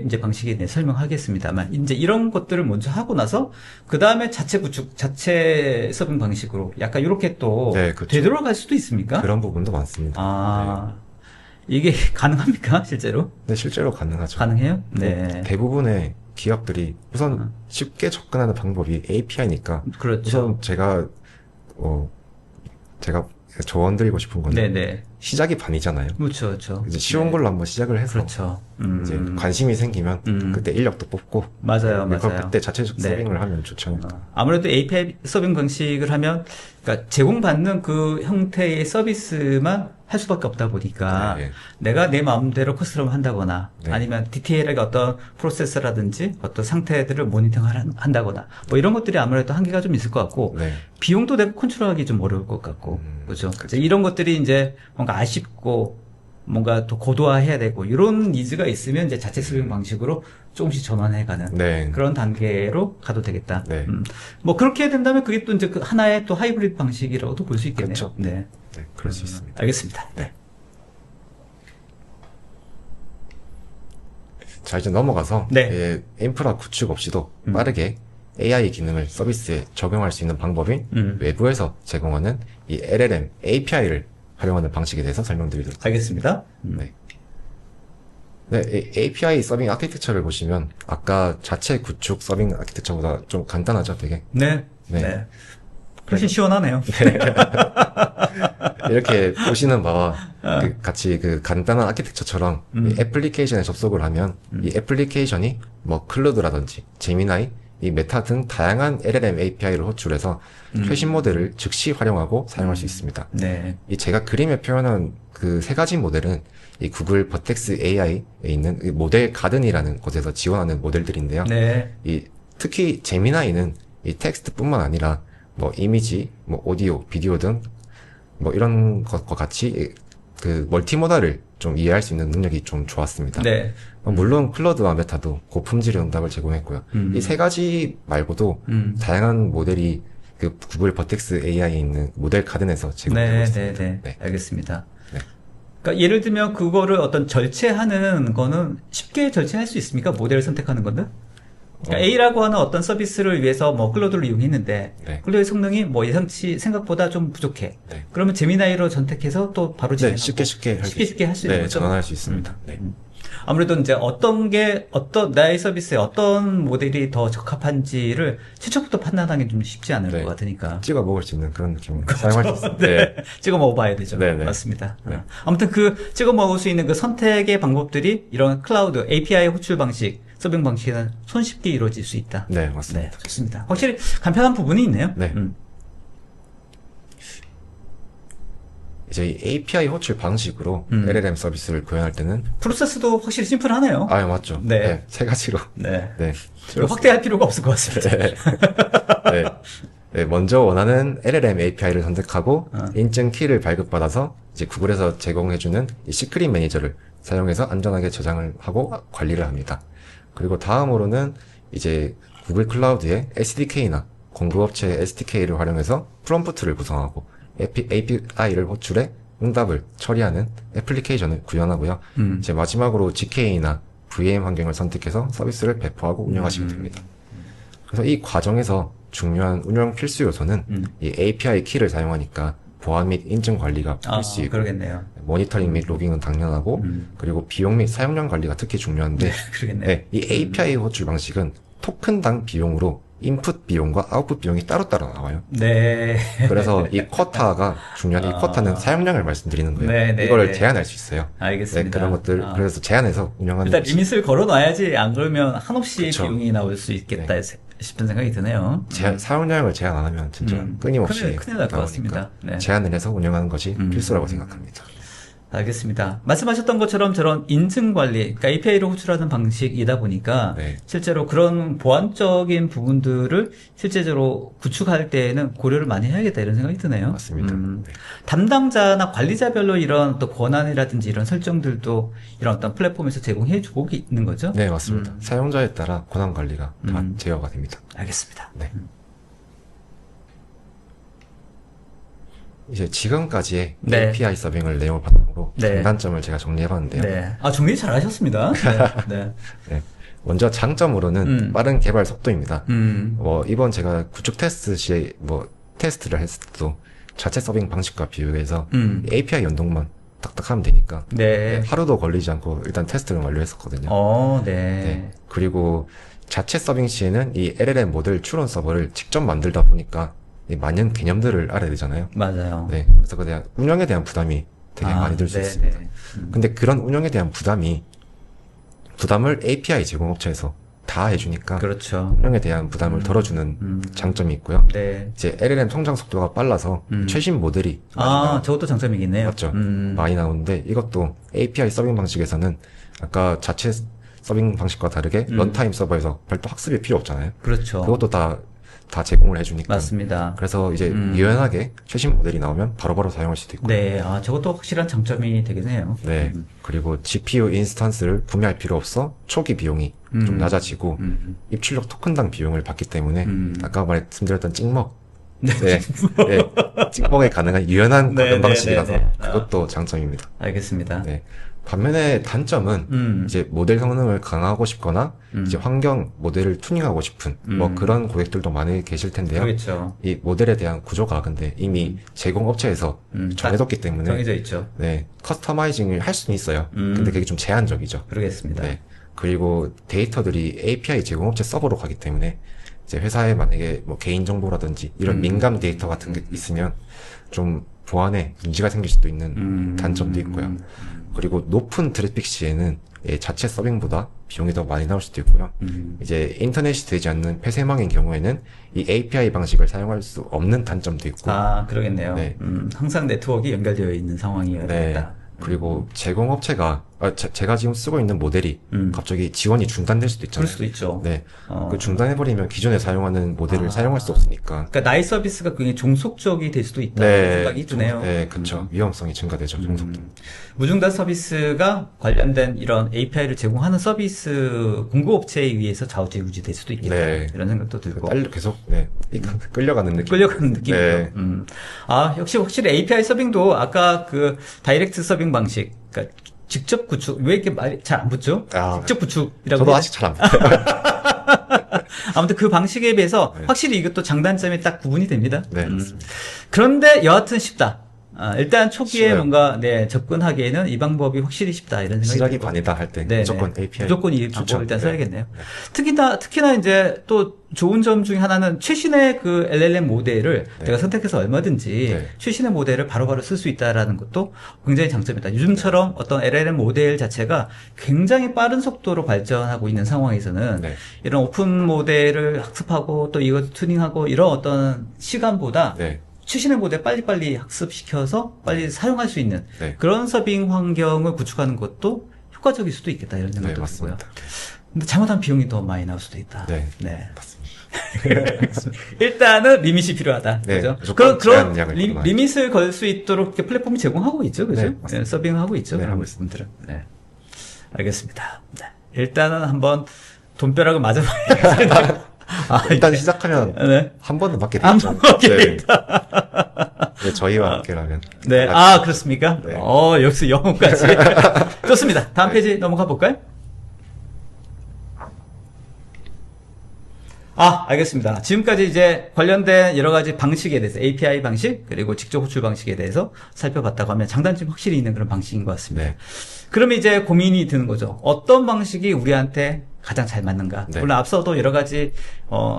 이제 방식에 대해 설명하겠습니다만, 이제 이런 것들을 먼저 하고 나서, 그 다음에 자체 구축, 자체 서빙 방식으로 약간 이렇게 또 네, 그렇죠. 되돌아갈 수도 있습니까? 그런 부분도 많습니다. 아, 이게 가능합니까, 실제로? 네, 실제로 가능하죠. 가능해요? 네. 대부분의 기업들이 우선 쉽게 접근하는 방법이 API니까 그렇죠. 우선 제가 조언드리고 싶은 거는 네네. 시작이 반이잖아요. 그렇죠, 그렇죠. 이제 쉬운 걸로 한번 시작을 해서 그렇죠. 이제 관심이 생기면 그때 인력도 뽑고 맞아요, 그걸 맞아요. 그때 자체 네. 서빙을 하면 좋죠. 아무래도 API 서빙 방식을 하면, 그러니까 제공받는 그 형태의 서비스만 할 수밖에 없다 보니까 네. 내가 내 마음대로 커스텀 한다거나 네. 아니면 디테일하게 어떤 프로세스라든지 어떤 상태들을 모니터링 한다거나 뭐 이런 것들이 아무래도 한계가 좀 있을 것 같고 네. 비용도 내가 컨트롤하기 좀 어려울 것 같고 그죠? 그쵸. 이제 이런 것들이 이제 뭔가 아쉽고 뭔가 더 고도화해야 되고 이런 니즈가 있으면 이제 자체 서빙 방식으로 조금씩 전환해가는 네. 그런 단계로 가도 되겠다. 네. 뭐 그렇게 된다면 그게 또 이제 그 하나의 또 하이브리드 방식이라고도 볼 수 있겠네요. 그렇죠. 네. 네, 그럴 수 있습니다. 알겠습니다. 네. 자, 이제 넘어가서 네. 인프라 구축 없이도 빠르게 AI 기능을 서비스에 적용할 수 있는 방법인 외부에서 제공하는 이 LLM API를 활용하는 방식에 대해서 설명드리도록 알겠습니다. 네. 네, API 서빙 아키텍처를 보시면 아까 자체 구축 서빙 아키텍처보다 좀 간단하죠, 되게. 네. 네. 네. 훨씬 시원하네요. 이렇게 보시는 바와 같이 그 간단한 아키텍처처럼 이 애플리케이션에 접속을 하면 이 애플리케이션이 뭐 클로드라든지 제미나이, 이 메타 등 다양한 LLM API를 호출해서 최신 모델을 즉시 활용하고 사용할 수 있습니다. 네. 이 제가 그림에 표현한 그 세 가지 모델은 이 구글 버텍스 AI에 있는 이 모델 가든이라는 곳에서 지원하는 모델들인데요. 네. 특히 제미나이는 이 텍스트뿐만 아니라 뭐 이미지, 뭐 오디오, 비디오 등 뭐 이런 것과 같이 그 멀티모달을 좀 이해할 수 있는 능력이 좀 좋았습니다. 네. 물론 클로드와 메타도 고품질의 응답을 제공했고요. 이 세 가지 말고도 다양한 모델이 그 구글 버텍스 AI에 있는 모델 가든에서 제공되고 네, 있습니다. 네, 네. 알겠습니다. 네. 그러니까 예를 들면 그거를 어떤 절체하는 거는 쉽게 절체할 수 있습니까? 모델을 선택하는 거는? 그러니까 A라고 하는 어떤 서비스를 위해서 뭐 클로드를 이용했는데 네. 클로드의 성능이 뭐 예상치 생각보다 좀 부족해. 네. 그러면 제미나이로 선택해서 또 바로 네, 진행하고 쉽게 할 수 있는 네, 거죠. 전환할 수 있습니다. 네. 아무래도 이제 어떤 나의 서비스에 어떤 모델이 더 적합한지를 최초부터 판단하기 좀 쉽지 않을 네. 것 같으니까. 찍어 먹을 수 있는 그런 느낌으로 사용할 수 있습니다. 네. 찍어 먹어봐야 되죠. 네, 네. 맞습니다. 네. 아무튼 그 찍어 먹을 수 있는 그 선택의 방법들이 이런 클라우드, API 호출 방식, 서빙 방식에는 손쉽게 이루어질 수 있다. 네, 맞습니다. 네, 좋습니다. 확실히 간편한 부분이 있네요. 네. 이제 이 API 호출 방식으로 LLM 서비스를 구현할 때는 프로세스도 확실히 심플하네요. 맞죠. 네. 세 가지로. 네. 네. 이거 확대할 필요가 없을 것 같습니다. 네. 네, 먼저 원하는 LLM API를 선택하고 인증 키를 발급받아서 이제 구글에서 제공해주는 이 시크릿 매니저를 사용해서 안전하게 저장을 하고 관리를 합니다. 그리고 다음으로는 이제 구글 클라우드의 SDK나 공급업체의 SDK를 활용해서 프롬프트를 구성하고 API를 호출해 응답을 처리하는 애플리케이션을 구현하고요. 이제 마지막으로 GK나 VM 환경을 선택해서 서비스를 배포하고 운영하시면 됩니다. 그래서 이 과정에서 중요한 운영 필수 요소는 이 API 키를 사용하니까 보안 및 인증 관리가 필수이고 그러겠네요. 모니터링 및 로깅은 당연하고 그리고 비용 및 사용량 관리가 특히 중요한데 그러겠네요. 네, 이 API 호출 방식은 토큰당 비용으로 인풋 비용과 아웃풋 비용이 따로따로 나와요. 네. 그래서 이 쿼타가 중요한 이 쿼타는 사용량을 말씀드리는 거예요. 네, 네, 이걸 네. 제한할 수 있어요. 알겠습니다. 네, 그런 것들 그래서 제한해서 운영하는 일단 것이 리밋을 걸어놔야지 안 그러면 한없이 그쵸. 비용이 나올 수 있겠다 싶은 생각이 드네요. 사용량을 제한 안 하면 진짜 끊임없이 큰일 날 것 나오니까 같습니다. 네. 제한을 해서 운영하는 것이 필수라고 생각합니다. 알겠습니다. 말씀하셨던 것처럼 저런 인증 관리, 그러니까 API로 호출하는 방식이다 보니까 네. 실제로 그런 보안적인 부분들을 실제적으로 구축할 때에는 고려를 많이 해야겠다 이런 생각이 드네요. 맞습니다. 네. 담당자나 관리자별로 이런 또 권한이라든지 이런 설정들도 이런 어떤 플랫폼에서 제공해주고 있는 거죠? 네, 맞습니다. 사용자에 따라 권한 관리가 다 제어가 됩니다. 알겠습니다. 네. 이제 지금까지의 네. API 서빙을 내용을 바탕으로 네. 장단점을 제가 정리해봤는데요. 네. 아, 정리 잘 하셨습니다. 네. 네. 먼저 장점으로는 빠른 개발 속도입니다. 이번 제가 구축 테스트 시에 테스트를 했을 때도 자체 서빙 방식과 비교해서 API 연동만 딱딱 하면 되니까 네. 하루도 걸리지 않고 일단 테스트를 완료했었거든요. 네. 네. 그리고 자체 서빙 시에는 이 LLM 모델 추론 서버를 직접 만들다 보니까 이 많은 개념들을 알아야 되잖아요. 맞아요. 네. 그래서 그에 대한 운영에 대한 부담이 되게 많이 들 수 있습니다. 근데 그런 운영에 대한 부담을 API 제공업체에서 다 해주니까 그렇죠. 운영에 대한 부담을 덜어주는 장점이 있고요. 네. 이제 LLM 성장 속도가 빨라서 최신 모델이 저것도 장점이겠네요. 맞죠. 많이 나오는데 이것도 API 서빙 방식에서는 아까 자체 서빙 방식과 다르게 런타임 서버에서 별도 학습이 필요 없잖아요. 그렇죠. 그것도 다 제공을 해주니까. 맞습니다. 그래서 이제 유연하게 최신 모델이 나오면 바로바로 사용할 수도 있고. 네. 저것도 확실한 장점이 되겠네요. 네. 그리고 GPU 인스턴스를 구매할 필요 없어 초기 비용이 좀 낮아지고 입출력 토큰당 비용을 받기 때문에 아까 말씀드렸던 찍먹. 네. 네. 찍먹에 가능한 유연한 네, 관련 네, 방식이라서 네, 네. 그것도 장점입니다. 알겠습니다. 네. 반면에 단점은 이제 모델 성능을 강화하고 싶거나 이제 환경 모델을 튜닝하고 싶은 그런 고객들도 많이 계실 텐데요. 그렇죠. 이 모델에 대한 구조가 근데 이미 제공업체에서 정해뒀기 때문에 정해져 있죠. 네, 커스터마이징을 할 수는 있어요. 근데 그게 좀 제한적이죠. 그러겠습니다. 네. 그리고 데이터들이 API 제공업체 서버로 가기 때문에 이제 회사에 만약에 개인정보라든지 이런 민감 데이터 같은 게 있으면 좀 보안에 문제가 생길 수도 있는 단점도 있고요. 그리고 높은 트래픽 시에는 자체 서빙보다 비용이 더 많이 나올 수도 있고요. 이제 인터넷이 되지 않는 폐쇄망인 경우에는 이 API 방식을 사용할 수 없는 단점도 있고. 그러겠네요. 네. 항상 네트워크가 연결되어 있는 상황이어야 네. 되겠다. 그리고 제공업체가 제가 지금 쓰고 있는 모델이 갑자기 지원이 중단될 수도 있잖아요. 그럴 수도 있죠. 네. 그 중단해버리면 기존에 사용하는 모델을 사용할 수 없으니까. 그러니까 나의 서비스가 굉장히 종속적이 될 수도 있다는 네. 생각이 드네요. 네, 그렇죠. 위험성이 증가되죠. 종속도. 무중단 서비스가 관련된 이런 API를 제공하는 서비스 공급업체에 의해서 좌우지우지 될 수도 있겠다. 네. 이런 생각도 들고. 계속 끌려가는 느낌. 끌려가는 느낌이죠. 네. 역시 확실히 API 서빙도 아까 그 다이렉트 서빙 방식, 그러니까 직접 구축, 왜 이렇게 말이 잘 안 붙죠? 직접 구축이라고. 저도 아직 잘 안 붙어요. 아무튼 그 방식에 비해서 네. 확실히 이것도 장단점이 딱 구분이 됩니다. 네, 맞습니다. 그런데 여하튼 쉽다. 일단 초기에 쉬워요. 뭔가 접근하기에는 이 방법이 확실히 쉽다 이런 생각이 시작이 들고. 반이다 할 때 네, 무조건 네. API. 무조건 이 방법을 추천. 일단 네. 써야겠네요. 특히나 이제 또 좋은 점 중에 하나는 최신의 그 LLM 모델을 네. 내가 선택해서 얼마든지 네. 최신의 모델을 바로바로 쓸 수 있다라는 것도 굉장히 장점이다. 요즘처럼 어떤 LLM 모델 자체가 굉장히 빠른 속도로 발전하고 있는 상황에서는 네. 이런 오픈 모델을 학습하고 또 이것 튜닝하고 이런 어떤 시간보다 네. 최신의 모델 빨리빨리 학습시켜서 빨리 사용할 수 있는 네. 그런 서빙 환경을 구축하는 것도 효과적일 수도 있겠다 이런 네, 생각도 들고요. 맞습니다. 근데 잘못하면 비용이 더 많이 나올 수도 있다. 네. 맞습니다. 일단은 리밋이 필요하다. 네, 그죠? 무조건 그런 제한량을 리밋을 걸 수 있도록 이렇게 플랫폼이 제공하고 있죠. 그죠? 네, 네, 맞습니다. 서빙하고 있죠. 네, 그런 하고 말씀들은. 네. 알겠습니다. 네. 일단은 한번 돈벼락을 맞아봐야 일단 시작하면 네. 한 번은 맞게 한 되죠. 번 맞게 네. 네, 저희와 함께라면. 네. 그렇습니까? 네. 역시 영어까지. 좋습니다. 다음 페이지 넘어가 볼까요? 알겠습니다. 지금까지 이제 관련된 여러 가지 방식에 대해서 API 방식, 그리고 직접 호출 방식에 대해서 살펴봤다고 하면 장단점이 확실히 있는 그런 방식인 것 같습니다. 네. 그러면 이제 고민이 드는 거죠. 어떤 방식이 우리한테 가장 잘 맞는가? 네. 물론 앞서도 여러 가지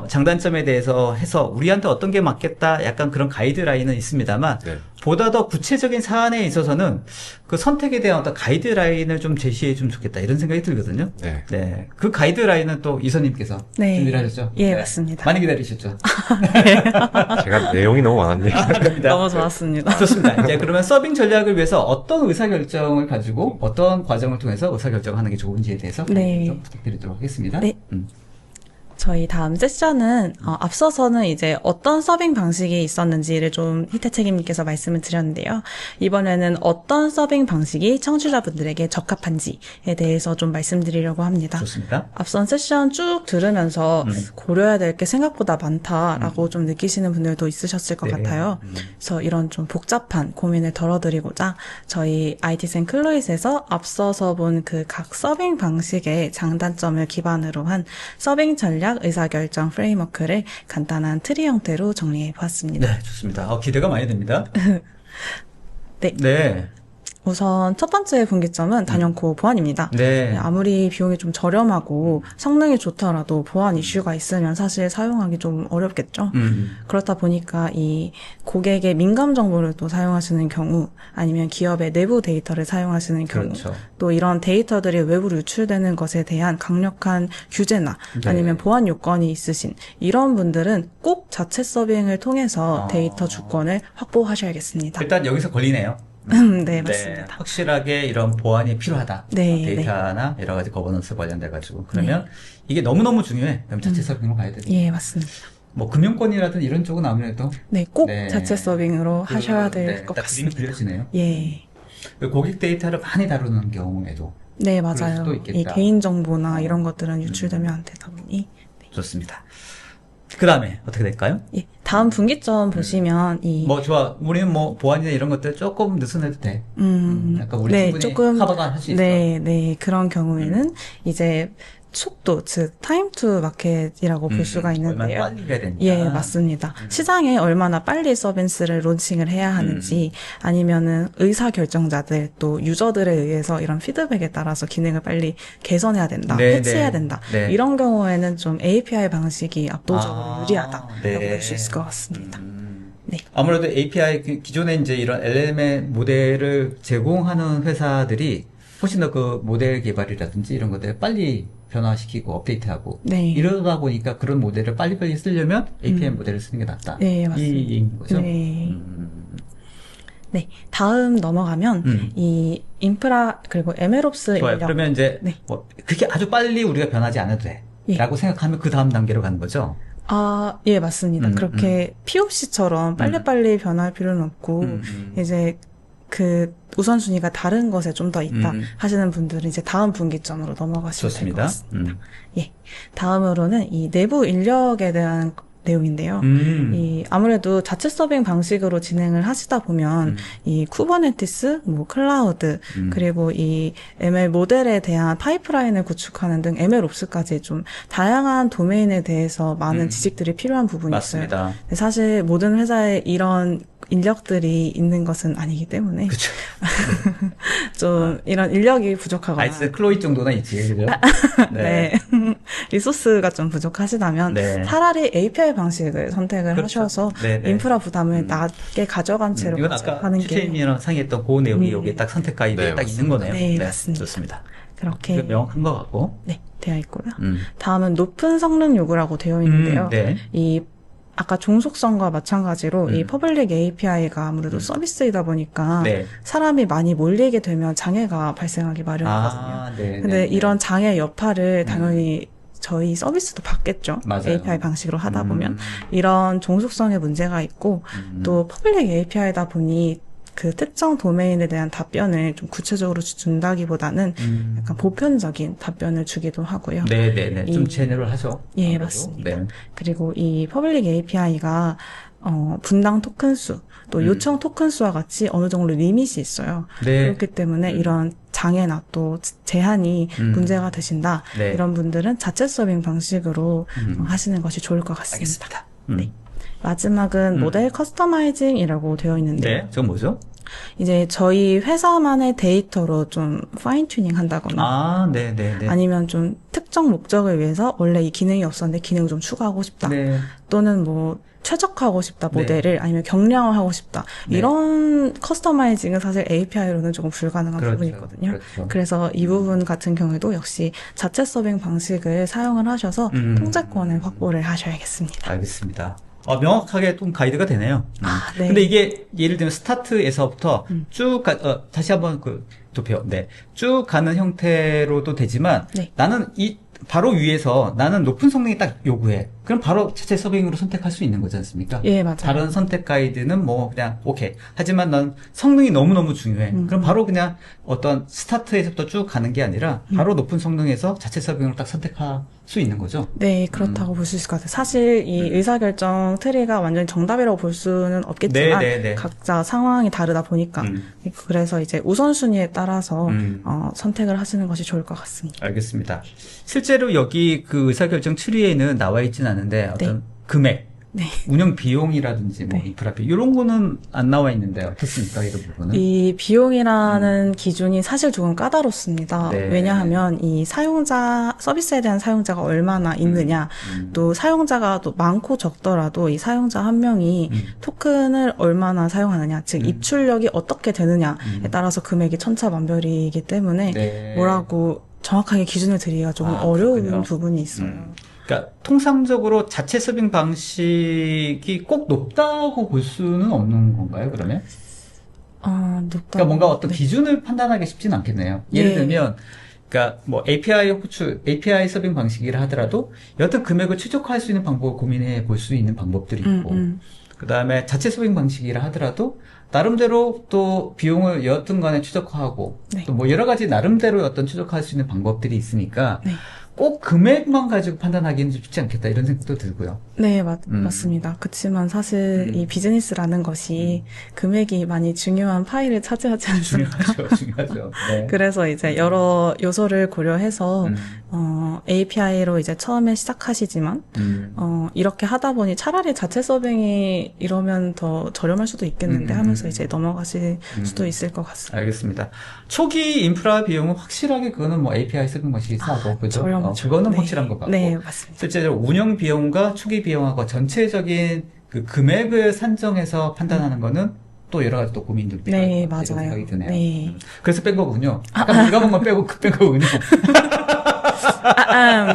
장단점에 대해서 해서 우리한테 어떤 게 맞겠다 약간 그런 가이드라인은 있습니다만 네. 보다 더 구체적인 사안에 있어서는 그 선택에 대한 어떤 가이드라인을 좀 제시해 주면 좋겠다 이런 생각이 들거든요. 네. 네. 그 가이드라인은 또 이선님께서 네. 준비를 하셨죠? 예, 맞습니다. 많이 기다리셨죠? 제가 내용이 너무 많았네요. 아닙니다. 너무 좋았습니다. 좋습니다. 이제 그러면 서빙 전략을 위해서 어떤 의사결정을 가지고 어떤 과정을 통해서 의사결정을 하는 게 좋은지에 대해서 네. 좀 부탁드리도록 하겠습니다. 네. 저희 다음 세션은 앞서서는 이제 어떤 서빙 방식이 있었는지를 좀 희태책임님께서 말씀을 드렸는데요. 이번에는 어떤 서빙 방식이 청취자분들에게 적합한지에 대해서 좀 말씀드리려고 합니다. 좋습니다. 앞선 세션 쭉 들으면서 고려해야 될 게 생각보다 많다라고 좀 느끼시는 분들도 있으셨을 것 네. 같아요. 그래서 이런 좀 복잡한 고민을 덜어드리고자 저희 IT생 클로잇에서 앞서서 본 그 각 서빙 방식의 장단점을 기반으로 한 서빙 전략 의사결정 프레임워크를 간단한 트리 형태로 정리해 보았습니다. 네, 좋습니다. 기대가 많이 됩니다. 네. 네. 우선 첫 번째 분기점은 단연코 보안입니다. 네. 아무리 비용이 좀 저렴하고 성능이 좋더라도 보안 이슈가 있으면 사실 사용하기 좀 어렵겠죠. 그렇다 보니까 이 고객의 민감 정보를 또 사용하시는 경우 아니면 기업의 내부 데이터를 사용하시는 경우 그렇죠. 또 이런 데이터들이 외부로 유출되는 것에 대한 강력한 규제나 네. 아니면 보안 요건이 있으신 이런 분들은 꼭 자체 서빙을 통해서 데이터 주권을 확보하셔야겠습니다. 일단 여기서 걸리네요. 네, 맞습니다. 확실하게 이런 보안이 필요하다. 네, 데이터나 여러 가지 거버넌스 관련돼가지고. 그러면 이게 너무너무 중요해. 그럼 자체 서빙으로 가야 되죠. 예, 맞습니다. 뭐 금융권이라든 이런 쪽은 아무래도 네, 꼭 네. 자체 서빙으로 하셔야 될 것 딱 그림이 같습니다. 그려지네요. 예. 고객 데이터를 많이 다루는 경우에도 네, 그럴 맞아요. 수도 있겠다. 이 개인정보나 이런 것들은 유출되면 안 되다 보니. 좋습니다. 그 다음에 어떻게 될까요? 예. 다음 분기점 보시면 뭐 좋아. 우리는 뭐 보안이나 이런 것들 조금 느슨해도 돼. 약간 우리 네, 충분히 조금, 커버가 할 수 있어. 네, 네. 그런 경우에는 이제 속도, 즉, 타임 투 마켓이라고 볼 수가 있는데요. 얼마나 빨리 해야 된다. 예, 맞습니다. 시장에 얼마나 빨리 서비스를 론칭을 해야 하는지, 아니면은 의사결정자들, 또 유저들에 의해서 이런 피드백에 따라서 기능을 빨리 개선해야 된다, 네, 패치해야 네. 된다. 네. 이런 경우에는 좀 API 방식이 압도적으로 유리하다라고 네. 볼 수 있을 것 같습니다. 네. 아무래도 API 기존에 이제 이런 LLM의 모델을 제공하는 회사들이 훨씬 더 그 모델 개발이라든지 이런 것들을 빨리 변화시키고 업데이트하고 네. 이러다 보니까 그런 모델을 빨리빨리 쓰려면 API 모델을 쓰는 게 낫다. 네, 맞습니다. 이 얘기인 거죠. 네. 네. 다음 넘어가면 이 인프라 그리고 MLOps 좋아요. 인력. 그러면 이제 네. 뭐 그렇게 아주 빨리 우리가 변하지 않아도 돼. 예. 라고 생각하면 그 다음 단계로 가는 거죠. 아, 예, 맞습니다. 그렇게 POC처럼 빨리빨리 변할 필요는 없고, 이제 그 우선순위가 다른 것에 좀 더 있다 하시는 분들은 이제 다음 분기점으로 넘어가시면 될 것 좋습니다. 같습니다. 예. 다음으로는 이 내부 인력에 대한 내용인데요. 이 아무래도 자체 서빙 방식으로 진행을 하시다 보면 이 쿠버네티스, 뭐 클라우드 그리고 이 ML 모델에 대한 파이프라인을 구축하는 등 MLOps까지 좀 다양한 도메인에 대해서 많은 지식들이 필요한 부분이 있어요. 맞습니다. 근데 사실 모든 회사에 이런 인력들이 있는 것은 아니기 때문에 그렇죠. 좀 이런 인력이 부족하거나 아이스 클로이 정도나 있지. 그죠? 네. 리소스가 좀 부족하시다면 네. 차라리 API 방식을 선택을 그렇죠. 하셔서 네, 네. 인프라 부담을 낮게 가져간 채로 이건 아까 하는 게 추체님이랑 상의했던 그 내용이 여기에 딱 선택 가이드에 네, 딱 있는 거네요. 네, 맞습니다. 좋습니다. 그렇게 명확한 것 같고. 네, 되어 있고요. 음. 다음은 높은 성능 요구라고 되어 있는데요. 네. 이 아까 종속성과 마찬가지로 이 퍼블릭 API가 아무래도 서비스이다 보니까 네. 사람이 많이 몰리게 되면 장애가 발생하기 마련이거든요. 네. 근데 네, 이런 장애 여파를 당연히 저희 서비스도 받겠죠. 맞아요. API 방식으로 하다 보면 이런 종속성에 문제가 있고 또 퍼블릭 API다 보니 그 특정 도메인에 대한 답변을 좀 구체적으로 준다기보다는 약간 보편적인 답변을 주기도 하고요. 네네네. 좀 이- 제너럴하죠. 예, 아무래도. 맞습니다. 네. 그리고 이 퍼블릭 API가 분당 토큰 수, 또 요청 토큰 수와 같이 어느 정도 리밋이 있어요. 네. 그렇기 때문에 이런 장애나 또 제한이 문제가 되신다. 네. 이런 분들은 자체 서빙 방식으로 하시는 것이 좋을 것 같습니다. 알겠습니다. 네. 마지막은 모델 커스터마이징이라고 되어 있는데요. 네. 저건 뭐죠? 이제 저희 회사만의 데이터로 좀 파인 튜닝 한다거나 네네네. 아니면 좀 특정 목적을 위해서 원래 이 기능이 없었는데 기능을 좀 추가하고 싶다. 네. 또는 뭐 최적화하고 싶다 모델을 아니면 경량화하고 싶다. 네. 이런 커스터마이징은 사실 API로는 조금 불가능한 그렇죠. 부분이 있거든요. 그렇죠. 그래서 이 부분 같은 경우에도 역시 자체 서빙 방식을 사용을 하셔서 통제권을 확보를 하셔야겠습니다. 알겠습니다. 명확하게 좀 가이드가 되네요. 네. 근데 이게 예를 들면 스타트에서부터 쭉 다시 한번 쭉 가는 형태로도 되지만 네. 나는 바로 위에서 나는 높은 성능이 딱 요구해. 그럼 바로 자체 서빙으로 선택할 수 있는 거지 않습니까? 예, 맞아요. 다른 선택 가이드는 뭐 그냥 오케이. 하지만 넌 성능이 너무너무 중요해. 그럼 바로 그냥 어떤 스타트에서부터 쭉 가는 게 아니라 바로 높은 성능에서 자체 서빙으로 딱 선택할 수 있는 거죠. 네, 그렇다고 볼 수 있을 것 같아요. 사실 이 의사결정 트리가 완전히 정답이라고 볼 수는 없겠지만 네, 네, 네. 각자 상황이 다르다 보니까 그래서 이제 우선순위에 따라서 선택을 하시는 것이 좋을 것 같습니다. 알겠습니다. 실제로 여기 그 의사결정 트리에는 나와 있지는 않은데 어떤 금액, 네. 운영 비용이라든지 뭐 네. 인프라비 이런 거는 안 나와 있는데 어떻습니까? 이런 부분은? 이 비용이라는 기준이 사실 조금 까다롭습니다. 네. 왜냐하면 이 사용자, 서비스에 대한 사용자가 얼마나 있느냐, 또 사용자가 또 많고 적더라도 이 사용자 한 명이 토큰을 얼마나 사용하느냐, 즉 입출력이 어떻게 되느냐에 따라서 금액이 천차만별이기 때문에 네. 뭐라고 정확하게 기준을 드리기가 조금 어려운 그렇군요. 부분이 있어요. 그러니까 통상적으로 자체 서빙 방식이 꼭 높다고 볼 수는 없는 건가요? 그러면? 높다. 그러니까 뭔가 어떤 기준을 판단하기 쉽지는 않겠네요. 예를 네. 들면, 그러니까 뭐 API 서빙 방식이라 하더라도 여튼 금액을 최적화할 수 있는 방법을 고민해 볼 수 있는 방법들이 있고, 그 다음에 자체 서빙 방식이라 하더라도 나름대로 또 비용을 여튼 간에 최적화하고, 네. 또 뭐 여러 가지 나름대로 어떤 최적화할 수 있는 방법들이 있으니까, 네. 꼭 금액만 가지고 판단하기는 좀 쉽지 않겠다 이런 생각도 들고요. 네, 맞습니다. 그치만 사실 이 비즈니스라는 것이 금액이 많이 중요한 파일을 차지하지 않습니까? 중요하죠. 네. 그래서 이제 여러 요소를 고려해서 API로 이제 처음에 시작하시지만 이렇게 하다 보니 차라리 자체 서빙이 이러면 더 저렴할 수도 있겠는데 하면서 이제 넘어가실 수도 있을 것 같습니다. 알겠습니다. 초기 인프라 비용은 확실하게 그거는 뭐 API 서빙 방식이 싸고 그죠? 저렴하죠. 그거는 네. 확실한 것 같고. 네, 맞습니다. 실제로 운영 비용과 초기 비용하고 전체적인 그 금액을 산정해서 판단하는 거는 또 여러 가지 또 고민도 필요할 네, 것 같아요. 이런 맞아요. 생각이 드네요. 네. 그래서 뺀 거군요. 아까 네가 본 건 빼고 뺀 거군요.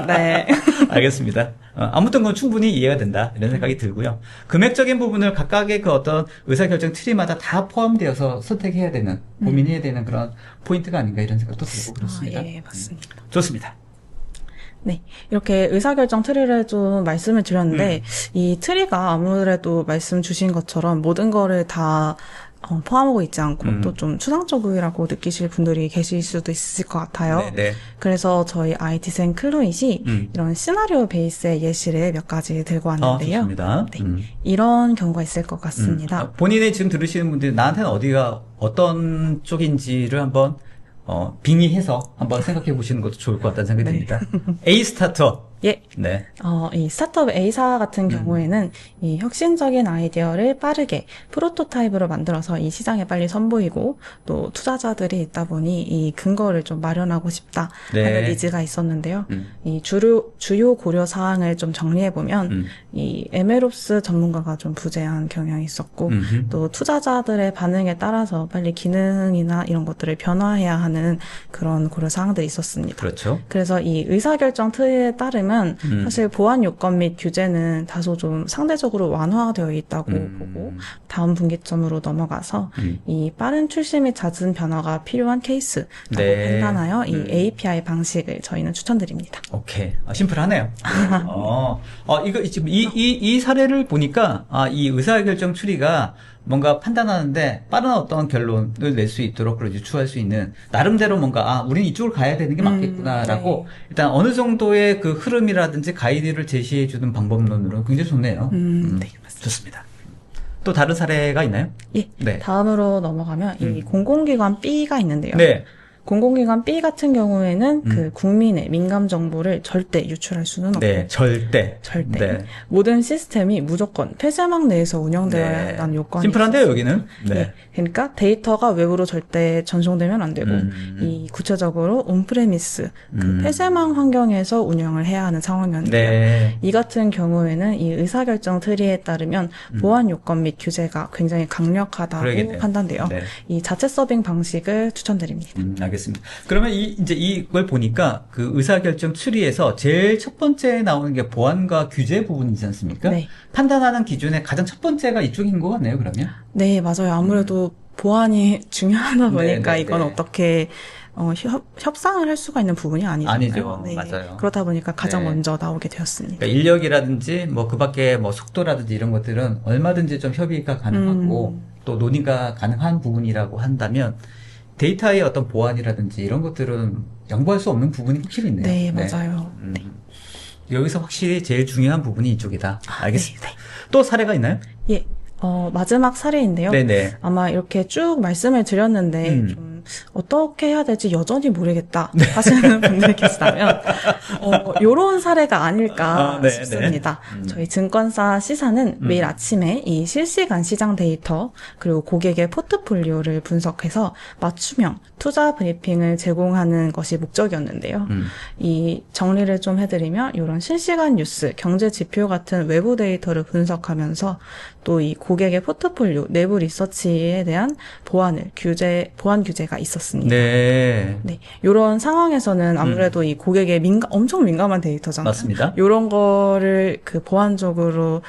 네. 알겠습니다. 아무튼 그건 충분히 이해가 된다. 이런 생각이 들고요. 금액적인 부분을 각각의 그 어떤 의사결정 트리마다 다 포함되어서 선택해야 되는, 고민해야 되는 그런 포인트가 아닌가 이런 생각도 들고 그렇습니다. 예, 맞습니다. 좋습니다. 네. 이렇게 의사결정 트리를 좀 말씀을 드렸는데, 이 트리가 아무래도 말씀 주신 것처럼 모든 거를 다 포함하고 있지 않고 또 좀 추상적이라고 느끼실 분들이 계실 수도 있을 것 같아요. 네. 그래서 저희 IT생 클로잇이 이런 시나리오 베이스의 예시를 몇 가지 들고 왔는데요. 좋습니다. 네. 이런 경우가 있을 것 같습니다. 본인이 지금 들으시는 분들이 나한테는 어디가 어떤 쪽인지를 한번 빙의해서 한번 생각해 보시는 것도 좋을 것 같다는 생각이 듭니다. A 스타터. 예. 네. 이 스타트업 A사 같은 경우에는 이 혁신적인 아이디어를 빠르게 프로토타입으로 만들어서 이 시장에 빨리 선보이고 또 투자자들이 있다 보니 이 근거를 좀 마련하고 싶다 하는 니즈가 있었는데요. 이 주요 고려 사항을 좀 정리해보면 이 에메롭스 전문가가 좀 부재한 경향이 있었고 또 투자자들의 반응에 따라서 빨리 기능이나 이런 것들을 변화해야 하는 그런 고려 사항들이 있었습니다. 그렇죠. 그래서 이 의사결정 틀에 따르면 사실 보안 요건 및 규제는 다소 좀 상대적으로 완화되어 있다고 보고 다음 분기점으로 넘어가서 이 빠른 출시 및 잦은 변화가 필요한 케이스라고 판단하여 이 API 방식을 저희는 추천드립니다. 오케이. 심플하네요. 이거 지금 이 사례를 보니까 이 의사결정 추리가 뭔가 판단하는데 빠른 어떤 결론을 낼 수 있도록 그걸 유추할 수 있는 나름대로 뭔가 우린 이쪽으로 가야 되는 게 맞겠구나라고 일단 어느 정도의 그 흐름이라든지 가이드를 제시해 주는 방법론으로 굉장히 좋네요. 네, 맞습니다. 좋습니다. 또 다른 사례가 있나요? 예. 네. 다음으로 넘어가면 이 공공기관 B가 있는데요. 네. 공공기관 B 같은 경우에는 그 국민의 민감 정보를 절대 유출할 수는 없고 네, 절대. 절대. 모든 시스템이 무조건 폐쇄망 내에서 운영되어야 한다는 요건이 심플한데요, 여기는. 네. 네. 그러니까 데이터가 외부로 절대 전송되면 안 되고 이 구체적으로 온프레미스 그 폐쇄망 환경에서 운영을 해야 하는 상황이었는데요. 네. 이 같은 경우에는 이 의사결정 트리에 따르면 보안 요건 및 규제가 굉장히 강력하다고 그러겠네요. 판단돼요. 네. 이 자체 서빙 방식을 추천드립니다. 알겠습니다. 그러면 이제 이걸 보니까 그 의사결정 추리에서 제일 첫 번째 나오는 게 보안과 규제 부분이지 않습니까? 네. 판단하는 기준의 가장 첫 번째가 이쪽인 것 같네요, 그러면. 네, 맞아요. 아무래도 보안이 중요하다 보니까 네, 네, 이건 네. 어떻게 협상을 할 수가 있는 부분이 아니잖아요. 아니죠. 맞아요. 그렇다 보니까 가장 네. 먼저 나오게 되었습니다. 그러니까 인력이라든지 뭐 그 밖에 뭐 속도라든지 이런 것들은 얼마든지 좀 협의가 가능하고 또 논의가 가능한 부분이라고 한다면 데이터의 어떤 보안이라든지 이런 것들은 양보할 수 없는 부분이 확실히 있네요. 네, 맞아요. 여기서 확실히 제일 중요한 부분이 이쪽이다. 알겠습니다. 또 사례가 있나요? 예. 마지막 사례인데요. 네네. 아마 이렇게 쭉 말씀을 드렸는데, 좀 어떻게 해야 될지 여전히 모르겠다 하시는 분들이 계시다면, 요런 사례가 아닐까 네, 싶습니다. 저희 증권사 C사는 매일 아침에 이 실시간 시장 데이터, 그리고 고객의 포트폴리오를 분석해서 맞춤형 투자 브리핑을 제공하는 것이 목적이었는데요. 이 정리를 좀 해드리면, 이런 실시간 뉴스, 경제 지표 같은 외부 데이터를 분석하면서 또 이 고객의 포트폴리오 내부 리서치에 대한 보안 규제가 있었습니다. 네. 네. 요런 상황에서는 아무래도 이 고객의 엄청 민감한 데이터잖아요. 맞습니다. 요런 거를 보안적으로,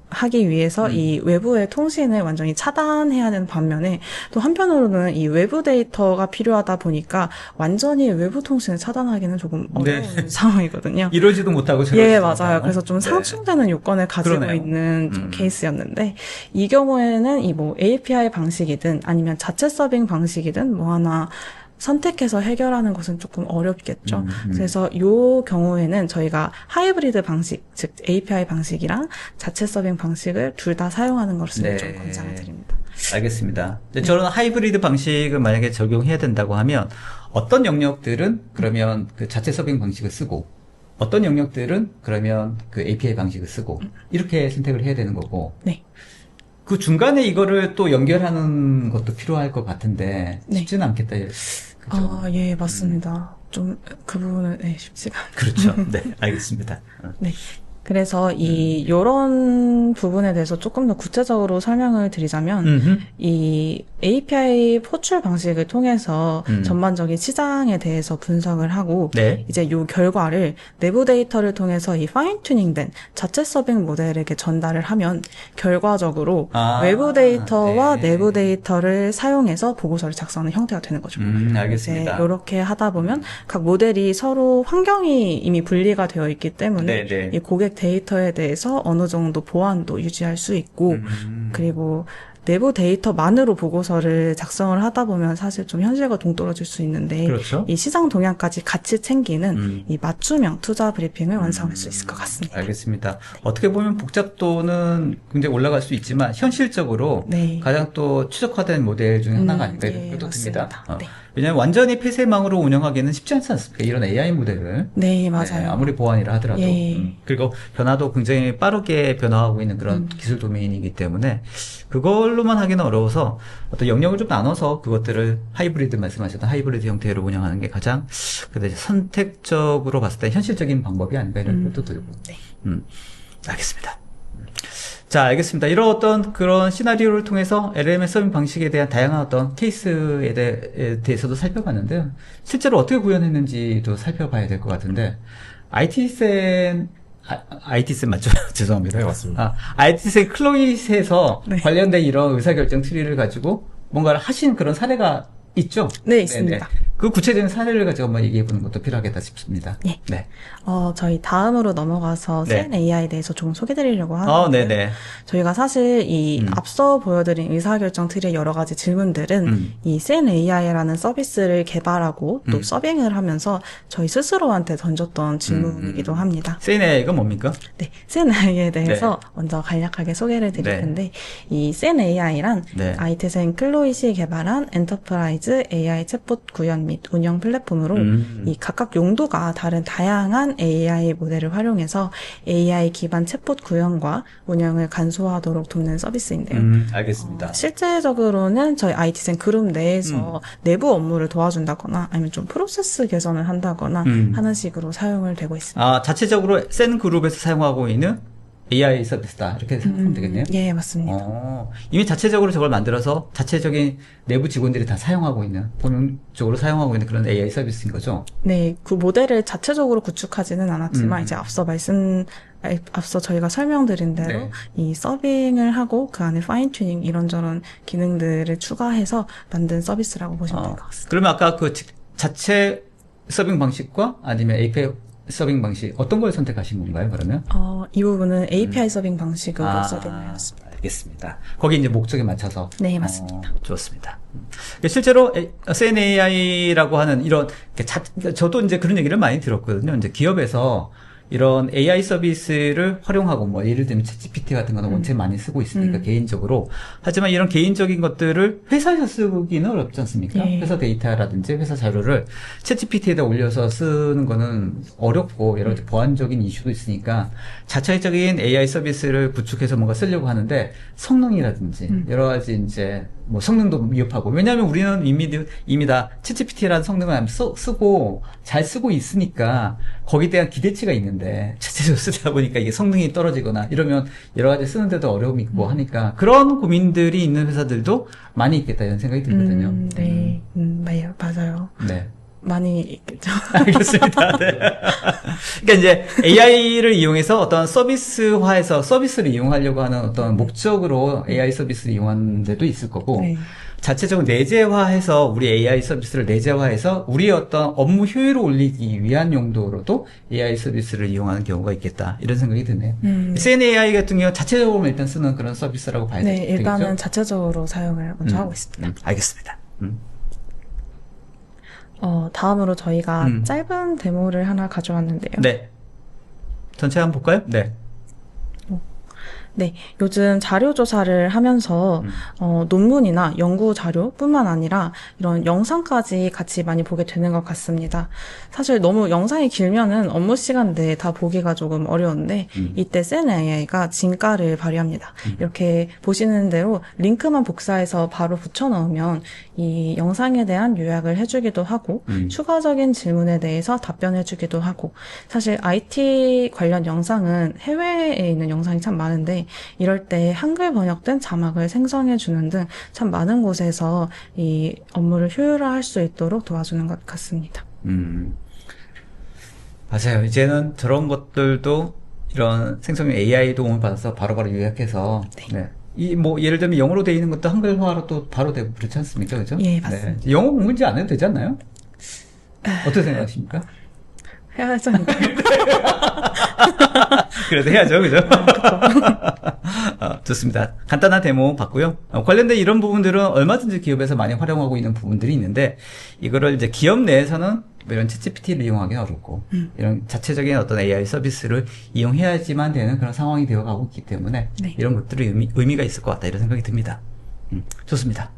하기 위해서 이 외부의 통신을 완전히 차단해야 되는 반면에 또 한편으로는 이 외부 데이터가 필요하다 보니까 완전히 외부 통신을 차단하기는 조금 어려운 상황이거든요. 이러지도 못하고 예, 저러지도 맞아요. 못하고. 그래서 좀 상충되는 요건을 가지고 그러네요. 있는 좀 케이스였는데, 이 경우에는 이 API 방식이든 아니면 자체 서빙 방식이든 뭐 하나 선택해서 해결하는 것은 조금 어렵겠죠. 그래서 이 경우에는 저희가 하이브리드 방식, 즉 API 방식이랑 자체 서빙 방식을 둘 다 사용하는 것을 좀 권장을 드립니다. 알겠습니다. 저런 하이브리드 방식을 만약에 적용해야 된다고 하면 어떤 영역들은 그러면 그 자체 서빙 방식을 쓰고 어떤 영역들은 그러면 그 API 방식을 쓰고 이렇게 선택을 해야 되는 거고 네. 그 중간에 이거를 또 연결하는 것도 필요할 것 같은데 쉽지는 않겠다. 그죠? 예, 맞습니다. 좀 그 부분은 쉽지가 않아요. 그렇죠. 네, 알겠습니다. 네. 그래서 요런 부분에 대해서 조금 더 구체적으로 설명을 드리자면, 이 API 포출 방식을 통해서 전반적인 시장에 대해서 분석을 하고, 네. 이제 요 결과를 내부 데이터를 통해서 이 파인 튜닝된 자체 서빙 모델에게 전달을 하면, 결과적으로 외부 데이터와 내부 데이터를 사용해서 보고서를 작성하는 형태가 되는 거죠. 알겠습니다. 이제 요렇게 하다 보면 각 모델이 서로 환경이 이미 분리가 되어 있기 때문에 이 고객 데이터에 대해서 어느 정도 보안도 유지할 수 있고, 그리고 내부 데이터만으로 보고서를 작성을 하다 보면 사실 좀 현실과 동떨어질 수 있는데, 그렇죠. 이 시장 동향까지 같이 챙기는 이 맞춤형 투자 브리핑을 완성할 수 있을 것 같습니다. 알겠습니다. 어떻게 보면 복잡도는 굉장히 올라갈 수 있지만 현실적으로 가장 또 최적화된 모델 중에 하나가 아닌가 이런 생각도 듭니다. 왜냐하면 완전히 폐쇄망으로 운영하기는 쉽지 않지 않습니까? 이런 AI 모델을. 네, 맞아요. 아무리 보안이라 하더라도. 그리고 변화도 굉장히 빠르게 변화하고 있는 그런 기술 도메인이기 때문에 그걸로만 하기는 어려워서 어떤 영역을 좀 나눠서 그것들을 하이브리드 말씀하셨던 하이브리드 형태로 운영하는 게 가장 선택적으로 봤을 때 현실적인 방법이 아닌가 이런 생각도 들고. 알겠습니다. 자, 알겠습니다. 이런 어떤 그런 시나리오를 통해서 LLM의 서빙 방식에 대한 다양한 어떤 케이스에 대해서도 살펴봤는데요. 실제로 어떻게 구현했는지도 살펴봐야 될 것 같은데, IT센 맞죠? 죄송합니다. 네, 맞습니다. IT센 클로잇에서 관련된 이런 의사결정 트리를 가지고 뭔가를 하신 그런 사례가 있죠? 네, 있습니다. 그 구체적인 사례를 가지고 한번 얘기해보는 것도 필요하겠다 싶습니다. 예. 네. 저희 다음으로 넘어가서 센 AI에 대해서 조금 소개드리려고 하는데요. 네네. 저희가 사실 이 앞서 보여드린 의사결정 틀의 여러 가지 질문들은 이 센 AI라는 서비스를 개발하고 또 서빙을 하면서 저희 스스로한테 던졌던 질문이기도 합니다. 센 AI가 뭡니까? 네, 센 AI에 대해서 먼저 간략하게 소개를 드릴 텐데, 이 센 AI란 IT센 클로잇이 개발한 엔터프라이즈 AI 챗봇 구현 및 운영 플랫폼으로 이 각각 용도가 다른 다양한 AI 모델을 활용해서 AI 기반 챗봇 구현과 운영을 간소화하도록 돕는 서비스인데요. 알겠습니다. 실제적으로는 저희 IT센 그룹 내에서 내부 업무를 도와준다거나 아니면 좀 프로세스 개선을 한다거나 하는 식으로 사용을 되고 있습니다. 자체적으로 센 그룹에서 사용하고 있는 AI 서비스다. 이렇게 생각하면 되겠네요. 예, 맞습니다. 이미 자체적으로 저걸 만들어서 자체적인 내부 직원들이 다 사용하고 있는, 본능적으로 사용하고 있는 그런 AI 서비스인 거죠? 네, 그 모델을 자체적으로 구축하지는 않았지만, 이제 앞서 앞서 저희가 설명드린 대로 네. 이 서빙을 하고 그 안에 파인 튜닝 이런저런 기능들을 추가해서 만든 서비스라고 보시면 될 것 같습니다. 그러면 아까 그 자체 서빙 방식과 아니면 API 서빙 방식 어떤 걸 선택하신 건가요, 그러면? 이 부분은 API 서빙 방식으로 서빙을 했습니다. 알겠습니다. 거기 이제 목적에 맞춰서. 네, 맞습니다. 좋습니다. 실제로 SNAI라고 하는 이런, 저도 이제 그런 얘기를 많이 들었거든요. 이제 기업에서 이런 AI 서비스를 활용하고, 뭐, 예를 들면 챗GPT 같은 거는 원체 많이 쓰고 있으니까, 개인적으로. 하지만 이런 개인적인 것들을 회사에서 쓰기는 어렵지 않습니까? 예. 회사 데이터라든지 회사 자료를 챗GPT에다 올려서 쓰는 거는 어렵고, 여러 가지 보안적인 이슈도 있으니까, 자체적인 AI 서비스를 구축해서 뭔가 쓰려고 하는데, 성능이라든지, 여러 가지 이제, 뭐 성능도 위협하고, 왜냐하면 우리는 이미 다 챗GPT라는 성능을 쓰고 잘 쓰고 있으니까 거기에 대한 기대치가 있는데 자체적으로 쓰다 보니까 이게 성능이 떨어지거나 이러면 여러 가지 쓰는데도 어려움이 있고 하니까 그런 고민들이 있는 회사들도 많이 있겠다 이런 생각이 들거든요. 네, 맞아요. 네. 많이 있겠죠. 알겠습니다. 네. 그러니까 이제 AI를 이용해서 어떤 서비스화해서 서비스를 이용하려고 하는 어떤 목적으로 AI 서비스를 이용하는 데도 있을 거고, 네. 자체적으로 내재화해서 우리 AI 서비스를 내재화해서 우리의 어떤 업무 효율을 올리기 위한 용도로도 AI 서비스를 이용하는 경우가 있겠다 이런 생각이 드네요. SNAI 같은 경우 자체적으로 일단 쓰는 그런 서비스라고 봐야 네, 되겠죠? 일단은 자체적으로 사용을 먼저 하고 있습니다. 알겠습니다. 다음으로 저희가 짧은 데모를 하나 가져왔는데요. 네. 전체 한번 볼까요? 네. 네, 요즘 자료 조사를 하면서 논문이나 연구 자료뿐만 아니라 이런 영상까지 같이 많이 보게 되는 것 같습니다. 사실 너무 영상이 길면은 업무 시간 내에 다 보기가 조금 어려운데 이때 SNAI가 진가를 발휘합니다. 이렇게 보시는 대로 링크만 복사해서 바로 붙여 넣으면 이 영상에 대한 요약을 해주기도 하고 추가적인 질문에 대해서 답변해주기도 하고, 사실 IT 관련 영상은 해외에 있는 영상이 참 많은데 이럴 때 한글 번역된 자막을 생성해주는 등 참 많은 곳에서 이 업무를 효율화할 수 있도록 도와주는 것 같습니다. 맞아요. 이제는 저런 것들도 이런 생성형 AI 도움을 받아서 바로바로 요약해서, 네. 뭐, 예를 들면 영어로 되어 있는 것도 한글화로 또 바로 되고 그렇지 않습니까? 그죠? 예, 맞습니다. 네. 영어 공부인지 안 해도 되지 않나요? 어떻게 생각하십니까? 해야죠. 그래도 해야죠, 그죠? 좋습니다. 간단한 데모 봤고요. 관련된 이런 부분들은 얼마든지 기업에서 많이 활용하고 있는 부분들이 있는데, 이거를 이제 기업 내에서는 이런 챗GPT를 이용하기는 어렵고, 이런 자체적인 어떤 AI 서비스를 이용해야지만 되는 그런 상황이 되어가고 있기 때문에, 네. 이런 것들이 의미가 있을 것 같다, 이런 생각이 듭니다. 좋습니다.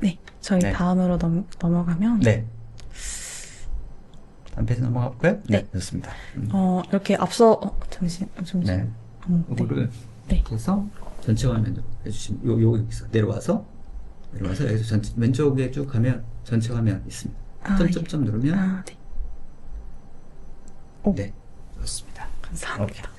네, 저희 네. 다음으로 넘어가면 네. 다음 페이지 넘어가 볼까요? 네. 좋습니다. 이렇게 앞서 잠시만. 네. 네. 이거를 네. 해서 전체 화면으로 해주시면 여기서 내려와서 여기서 전체 왼쪽에 쭉 가면 전체 화면 있습니다. 점점점 누르면 네. 네, 좋습니다. 감사합니다.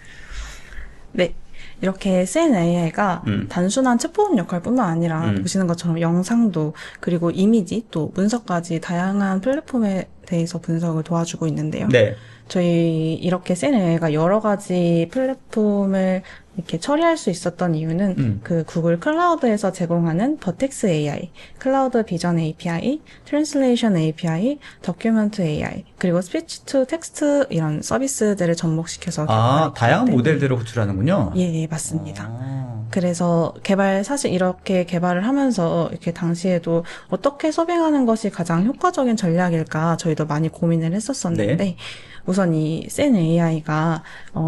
네. 이렇게 SNAI가 단순한 챗봇 역할뿐만 아니라 보시는 것처럼 영상도, 그리고 이미지, 또 문서까지 다양한 플랫폼에 대해서 분석을 도와주고 있는데요. 네. 저희 이렇게 SNAI가 여러 가지 플랫폼을 이렇게 처리할 수 있었던 이유는 그 구글 클라우드에서 제공하는 버텍스 AI, 클라우드 비전 API, 트랜슬레이션 API, 다큐멘트 AI, 그리고 스피치 투 텍스트 이런 서비스들을 접목시켜서 다양한 모델들을 호출하는군요. 예, 맞습니다. 그래서 사실 이렇게 개발을 하면서 이렇게 당시에도 어떻게 서빙하는 것이 가장 효과적인 전략일까 저희도 많이 고민을 했었었는데, 네. 우선 이 SNAI가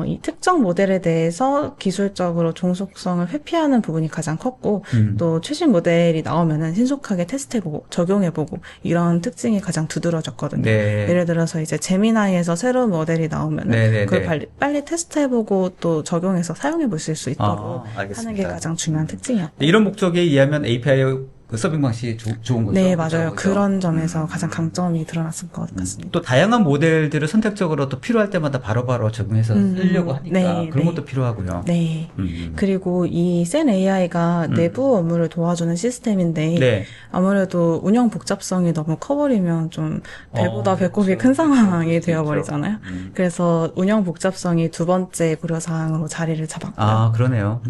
이 특정 모델에 대해서 기술적으로 종속성을 회피하는 부분이 가장 컸고, 또 최신 모델이 나오면은 신속하게 테스트해보고 적용해보고 이런 특징이 가장 두드러졌거든요. 네. 예를 들어서 이제 제미나이에서 새로운 모델이 나오면은 네. 그걸 빨리 테스트해보고 또 적용해서 사용해보실 수 있도록 알겠습니다. 하는 게 가장 중요한 특징이었고. 이런 목적에 의하면 API 그 서빙 방식이 좋은 거죠. 네, 맞아요. 그죠? 그런 점에서 가장 강점이 드러났을 것 같습니다. 또 다양한 모델들을 선택적으로 또 필요할 때마다 바로바로 적용해서 쓰려고 하니까 네, 그런 네. 것도 필요하고요. 네. 음. 그리고 이 센 AI가 내부 업무를 도와주는 시스템인데 네. 아무래도 운영 복잡성이 너무 커버리면 좀 배보다 배꼽이 그렇죠. 큰 상황이 그렇죠. 되어버리잖아요. 그래서 운영 복잡성이 두 번째 고려사항으로 자리를 잡았고요. 아, 그러네요.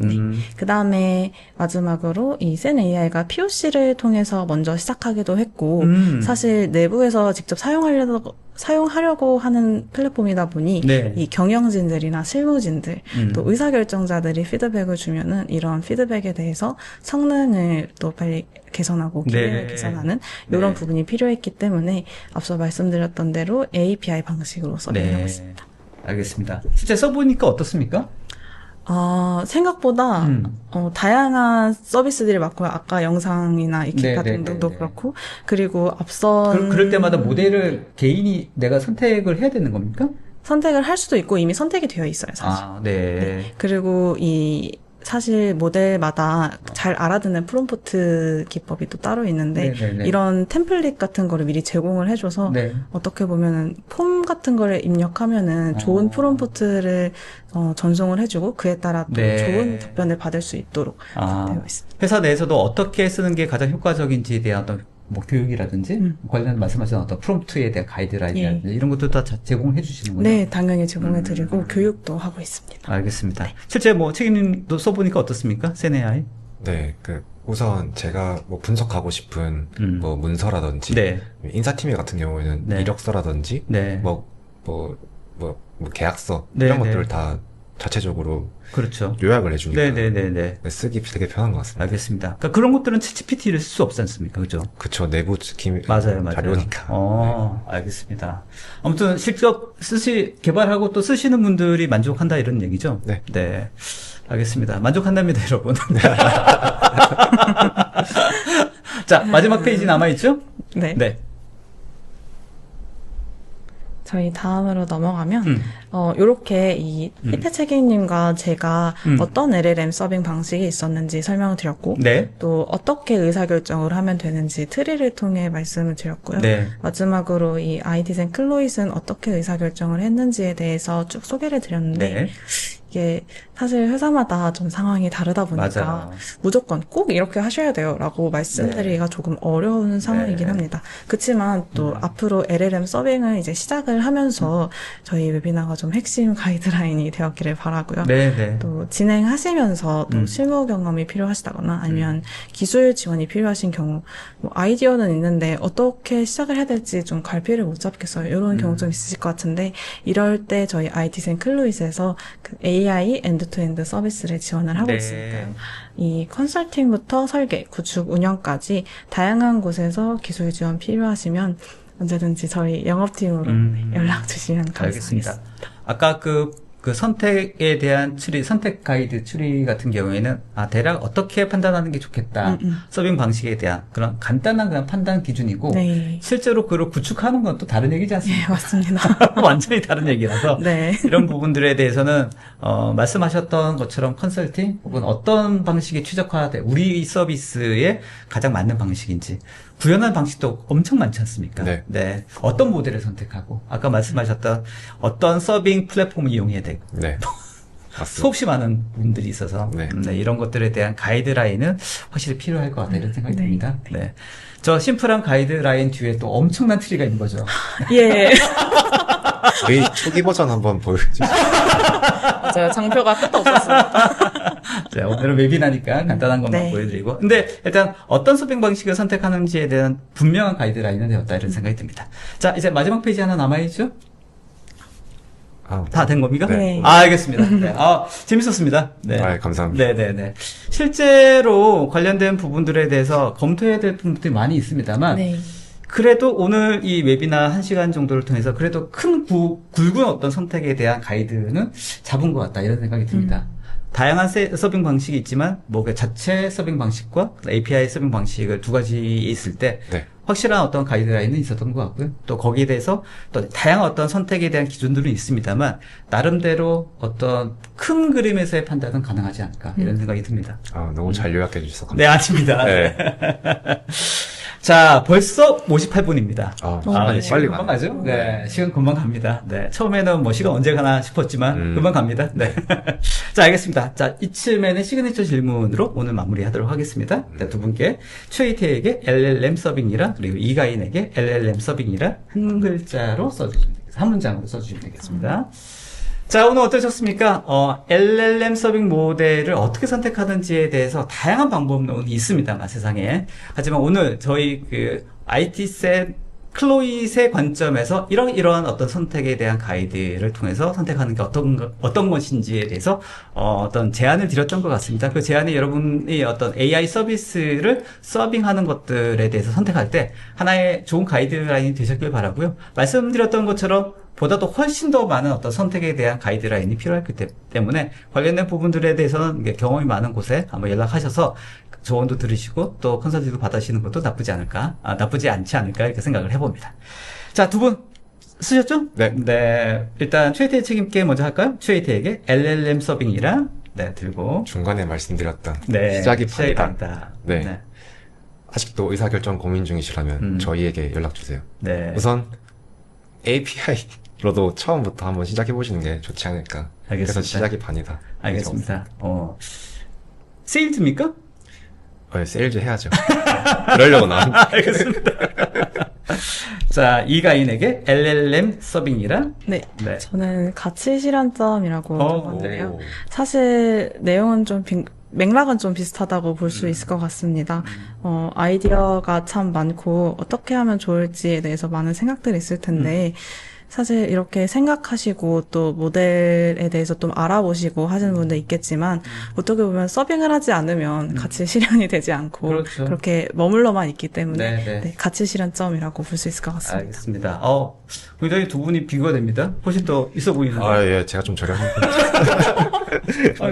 그 다음에 마지막으로 이 센 AI가 POC를 통해서 먼저 시작하기도 했고 사실 내부에서 직접 사용하려고 하는 플랫폼이다 보니 네. 이 경영진들이나 실무진들 또 의사결정자들이 피드백을 주면은 이런 피드백에 대해서 성능을 또 빨리 개선하고 기능을 네. 개선하는 이런 네. 부분이 필요했기 때문에 앞서 말씀드렸던 대로 API 방식으로 서빙하고 있습니다. 알겠습니다. 실제 써보니까 어떻습니까? 생각보다 다양한 서비스들이 많고요. 아까 영상이나 기타 네, 등등도 네. 그렇고 그리고 앞선 그럴 때마다 모델을 개인이 내가 선택을 해야 되는 겁니까? 선택을 할 수도 있고 이미 선택이 되어 있어요, 사실. 아, 네. 그리고 사실 모델마다 잘 알아듣는 프롬프트 기법이 또 따로 있는데 네네네. 이런 템플릿 같은 거를 미리 제공을 해줘서 네. 어떻게 보면은 폼 같은 거를 입력하면은 좋은 프롬프트를 전송을 해주고 그에 따라 또 네. 좋은 답변을 받을 수 있도록 되어 있습니다. 회사 내에서도 어떻게 쓰는 게 가장 효과적인지에 대한 어떤 뭐 교육이라든지 관련 말씀하신 어떤 프롬프트에 대한 가이드라인이라든지 이런 것도 다 제공해 주시는 거죠? 네, 당연히 제공해드리고 교육도 하고 있습니다. 알겠습니다. 실제 뭐 책임님도 써보니까 어떻습니까? 센 AI? 네, 우선 제가 뭐 분석하고 싶은 뭐 문서라든지 네. 인사팀 같은 경우에는 네. 이력서라든지 네. 뭐 계약서 네, 이런 네. 것들을 다 자체적으로 그렇죠. 요약을 해주니까 네네네네. 쓰기 되게 편한 것 같습니다. 알겠습니다. 그러니까 그런 것들은 GPT를 쓸 수 없지 않습니까? 그죠? 그쵸, 내부 지킴 맞아요. 자료니까. 알겠습니다. 아무튼 직접 개발하고 또 쓰시는 분들이 만족한다 이런 얘기죠? 네. 네. 알겠습니다. 만족한답니다, 여러분. 자, 마지막 페이지 남아있죠? 네. 네. 저희 다음으로 넘어가면 요렇게 이 피페 책임님과 제가 어떤 LLM 서빙 방식이 있었는지 설명을 드렸고 네. 또 어떻게 의사결정을 하면 되는지 트리를 통해 말씀을 드렸고요. 네. 마지막으로 이 아이디센 클로잇은 어떻게 의사결정을 했는지에 대해서 쭉 소개를 드렸는데 네. 이게 사실 회사마다 좀 상황이 다르다 보니까 맞아요. 무조건 꼭 이렇게 하셔야 돼요 라고 말씀드리기가 조금 어려운 상황이긴 합니다. 그렇지만 또 앞으로 LLM 서빙을 이제 시작을 하면서 저희 웨비나가 좀 핵심 가이드라인이 되었기를 바라고요. 네. 또 진행하시면서 또 실무 경험이 필요하시다거나 아니면 기술 지원이 필요하신 경우 뭐 아이디어는 있는데 어떻게 시작을 해야 될지 좀 갈피를 못 잡겠어요. 이런 경우 좀 있으실 것 같은데 이럴 때 저희 IT센 클로잇에서 그 AI 엔드투엔드 서비스를 지원을 하고 네. 있으니까요. 이 컨설팅부터 설계, 구축, 운영까지 다양한 곳에서 기술 지원 필요하시면 언제든지 저희 영업팀으로 연락 주시면 감사하겠습니다. 알겠습니다. 아까 그 선택에 대한 선택 가이드 추리 같은 경우에는, 대략 어떻게 판단하는 게 좋겠다. 서빙 방식에 대한 그런 간단한 그냥 판단 기준이고, 네. 실제로 그걸 구축하는 건 또 다른 얘기지 네, 않습니까? 맞습니다. 완전히 다른 얘기라서, 네. 이런 부분들에 대해서는, 말씀하셨던 것처럼 컨설팅, 혹은 어떤 방식이 최적화돼, 우리 서비스에 가장 맞는 방식인지, 구현한 방식도 엄청 많지 않습니까? 네. 어떤 모델을 선택하고, 아까 말씀하셨던 어떤 서빙 플랫폼을 이용해야 되고, 네. 맞습니다. 수없이 많은 분들이 있어서, 네. 이런 것들에 대한 가이드라인은 확실히 필요할 것 같다, 이런 생각이 네. 듭니다. 네. 저 심플한 가이드라인 뒤에 또 엄청난 트리가 있는 거죠. 예. 저희 초기 버전 한번 보여주세요. 맞아요. 장표가 끝도 없었습니다. 자, 오늘은 웨비나니까 간단한 것만 네. 보여드리고. 근데 일단 어떤 서빙 방식을 선택하는지에 대한 분명한 가이드라인은 되었다, 이런 생각이 듭니다. 자, 이제 마지막 페이지 하나 남아있죠? 다 된 겁니까? 네. 알겠습니다. 네. 재밌었습니다. 네. 감사합니다. 네네네. 실제로 관련된 부분들에 대해서 검토해야 될 부분들이 많이 있습니다만, 네. 그래도 오늘 이 웨비나 1시간 정도를 통해서 그래도 굵은 어떤 선택에 대한 가이드는 잡은 것 같다, 이런 생각이 듭니다. 다양한 서빙 방식이 있지만 그 자체 서빙 방식과 API 서빙 방식을 두 가지 있을 때 네. 확실한 어떤 가이드라인은 있었던 것 같고요. 또 거기에 대해서 또 다양한 어떤 선택에 대한 기준들은 있습니다만 나름대로 어떤 큰 그림에서의 판단은 가능하지 않을까 이런 생각이 듭니다. 너무 잘 요약해 주셔서 네, 아닙니다. 네. 자, 벌써 58분입니다. 시간이 시간 빨리 금방 가네. 가죠? 네, 시간 금방 갑니다. 네, 처음에는 뭐 시간 언제 가나 싶었지만 금방 갑니다. 네. 자, 알겠습니다. 자, 이쯤에는 시그니처 질문으로 오늘 마무리하도록 하겠습니다. 네, 두 분께 최희태에게 LLM 서빙이라 그리고 이가인에게 LLM 서빙이라 한 글자로 써주시면 되겠습니다. 한 문장으로 써주시면 되겠습니다. 자, 오늘 어떠셨습니까? LLM 서빙 모델을 어떻게 선택하는지에 대해서 다양한 방법론이 있습니다만, 세상에. 하지만 오늘 저희 IT셋 클로잇의 관점에서 이러한 어떤 선택에 대한 가이드를 통해서 선택하는 게 어떤 것인지에 대해서 어떤 제안을 드렸던 것 같습니다. 그 제안이 여러분이 어떤 AI 서비스를 서빙하는 것들에 대해서 선택할 때 하나의 좋은 가이드라인이 되셨길 바라고요. 말씀드렸던 것처럼 보다도 훨씬 더 많은 어떤 선택에 대한 가이드라인이 필요하기 때문에 관련된 부분들에 대해서는 경험이 많은 곳에 한번 연락하셔서 조언도 들으시고 또 컨설팅도 받으시는 것도 나쁘지 않지 않을까 이렇게 생각을 해봅니다. 자, 두 분 쓰셨죠? 네. 네. 일단 최희태 책임께 먼저 할까요? 최희태에게 LLM 서빙이랑 들고 중간에 말씀드렸던 네, 시작이 시작이 반이다. 반이다. 네. 아직도 의사결정 고민 중이시라면 저희에게 연락 주세요. 네. 우선 API로도 처음부터 한번 시작해 보시는 게 좋지 않을까. 알겠습니다. 그래서 시작이 반이다. 알겠습니다. 세일즈입니까? 세일즈 해야죠. 그러려고 나왔는데. 알겠습니다. 자, 이가인에게 LLM 서빙이랑 네. 네. 저는 가치 실현점이라고 적었는데요. 오. 사실 내용은 맥락은 좀 비슷하다고 볼 수 있을 것 같습니다. 아이디어가 참 많고 어떻게 하면 좋을지에 대해서 많은 생각들이 있을 텐데 사실 이렇게 생각하시고 또 모델에 대해서 좀 알아보시고 하시는 분도 있겠지만 어떻게 보면 서빙을 하지 않으면 가치 실현이 되지 않고 그렇죠. 그렇게 머물러만 있기 때문에 네. 네, 가치 실현점이라고 볼 수 있을 것 같습니다. 알겠습니다. 굉장히 두 분이 비교가 됩니다. 훨씬 더 있어 보이는데. 예, 제가 좀 저렴합니다.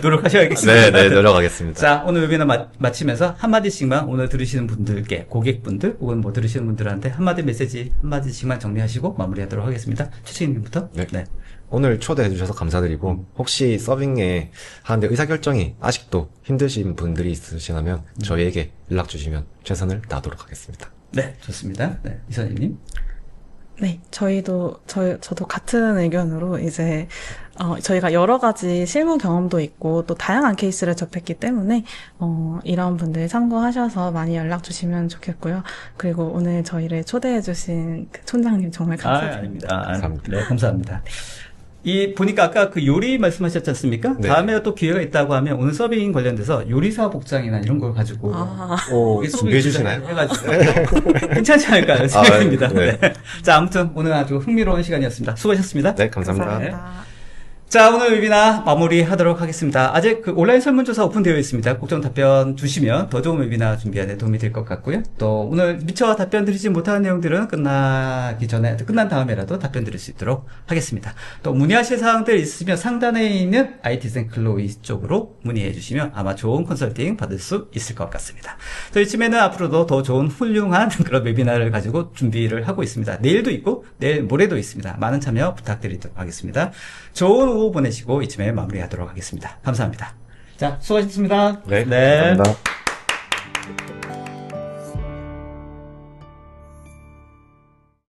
노력하셔야겠습니다. 네, 노력하겠습니다. 자, 오늘 웨비나 마치면서 한마디씩만 오늘 들으시는 분들께, 고객분들, 혹은 뭐 들으시는 분들한테 한마디 메시지, 한마디씩만 정리하시고 마무리하도록 하겠습니다. 최채인님부터. 네. 오늘 초대해 주셔서 감사드리고 혹시 서빙에 하는데 의사결정이 아직도 힘드신 분들이 있으시다면 저희에게 연락 주시면 최선을 다하도록 하겠습니다. 네, 좋습니다. 네, 이선희님. 네, 저도 같은 의견으로 이제, 저희가 여러 가지 실무 경험도 있고 또 다양한 케이스를 접했기 때문에, 이런 분들 참고하셔서 많이 연락 주시면 좋겠고요. 그리고 오늘 저희를 초대해주신 그 촌장님 정말 감사드립니다. 감사합니다. 네, 감사합니다. 보니까 아까 그 요리 말씀하셨지 않습니까? 네. 다음에 또 기회가 있다고 하면 오늘 서빙 관련돼서 요리사 복장이나 이런 걸 가지고 준비해 주시나요? 해가지고 괜찮지 않을까요? 생각입니다. 네. 네. 자, 아무튼 오늘 아주 흥미로운 시간이었습니다. 수고하셨습니다. 네, 감사합니다. 감사합니다. 자, 오늘 웨비나 마무리하도록 하겠습니다. 아직 온라인 설문조사 오픈되어 있습니다. 꼭 좀 답변 주시면 더 좋은 웨비나 준비하는 데 도움이 될 것 같고요. 또 오늘 미처 답변 드리지 못한 내용들은 끝난 다음에라도 답변 드릴 수 있도록 하겠습니다. 또 문의하실 사항들 있으면 상단에 있는 IT셋 클로잇 쪽으로 문의해 주시면 아마 좋은 컨설팅 받을 수 있을 것 같습니다. 저희 팀에는 앞으로도 더 좋은 훌륭한 그런 웨비나를 가지고 준비를 하고 있습니다. 내일도 있고 내일 모레도 있습니다. 많은 참여 부탁드리도록 하겠습니다. 좋은 오후 보내시고 이쯤에 마무리하도록 하겠습니다. 감사합니다. 자, 수고하셨습니다. 네. 감사합니다.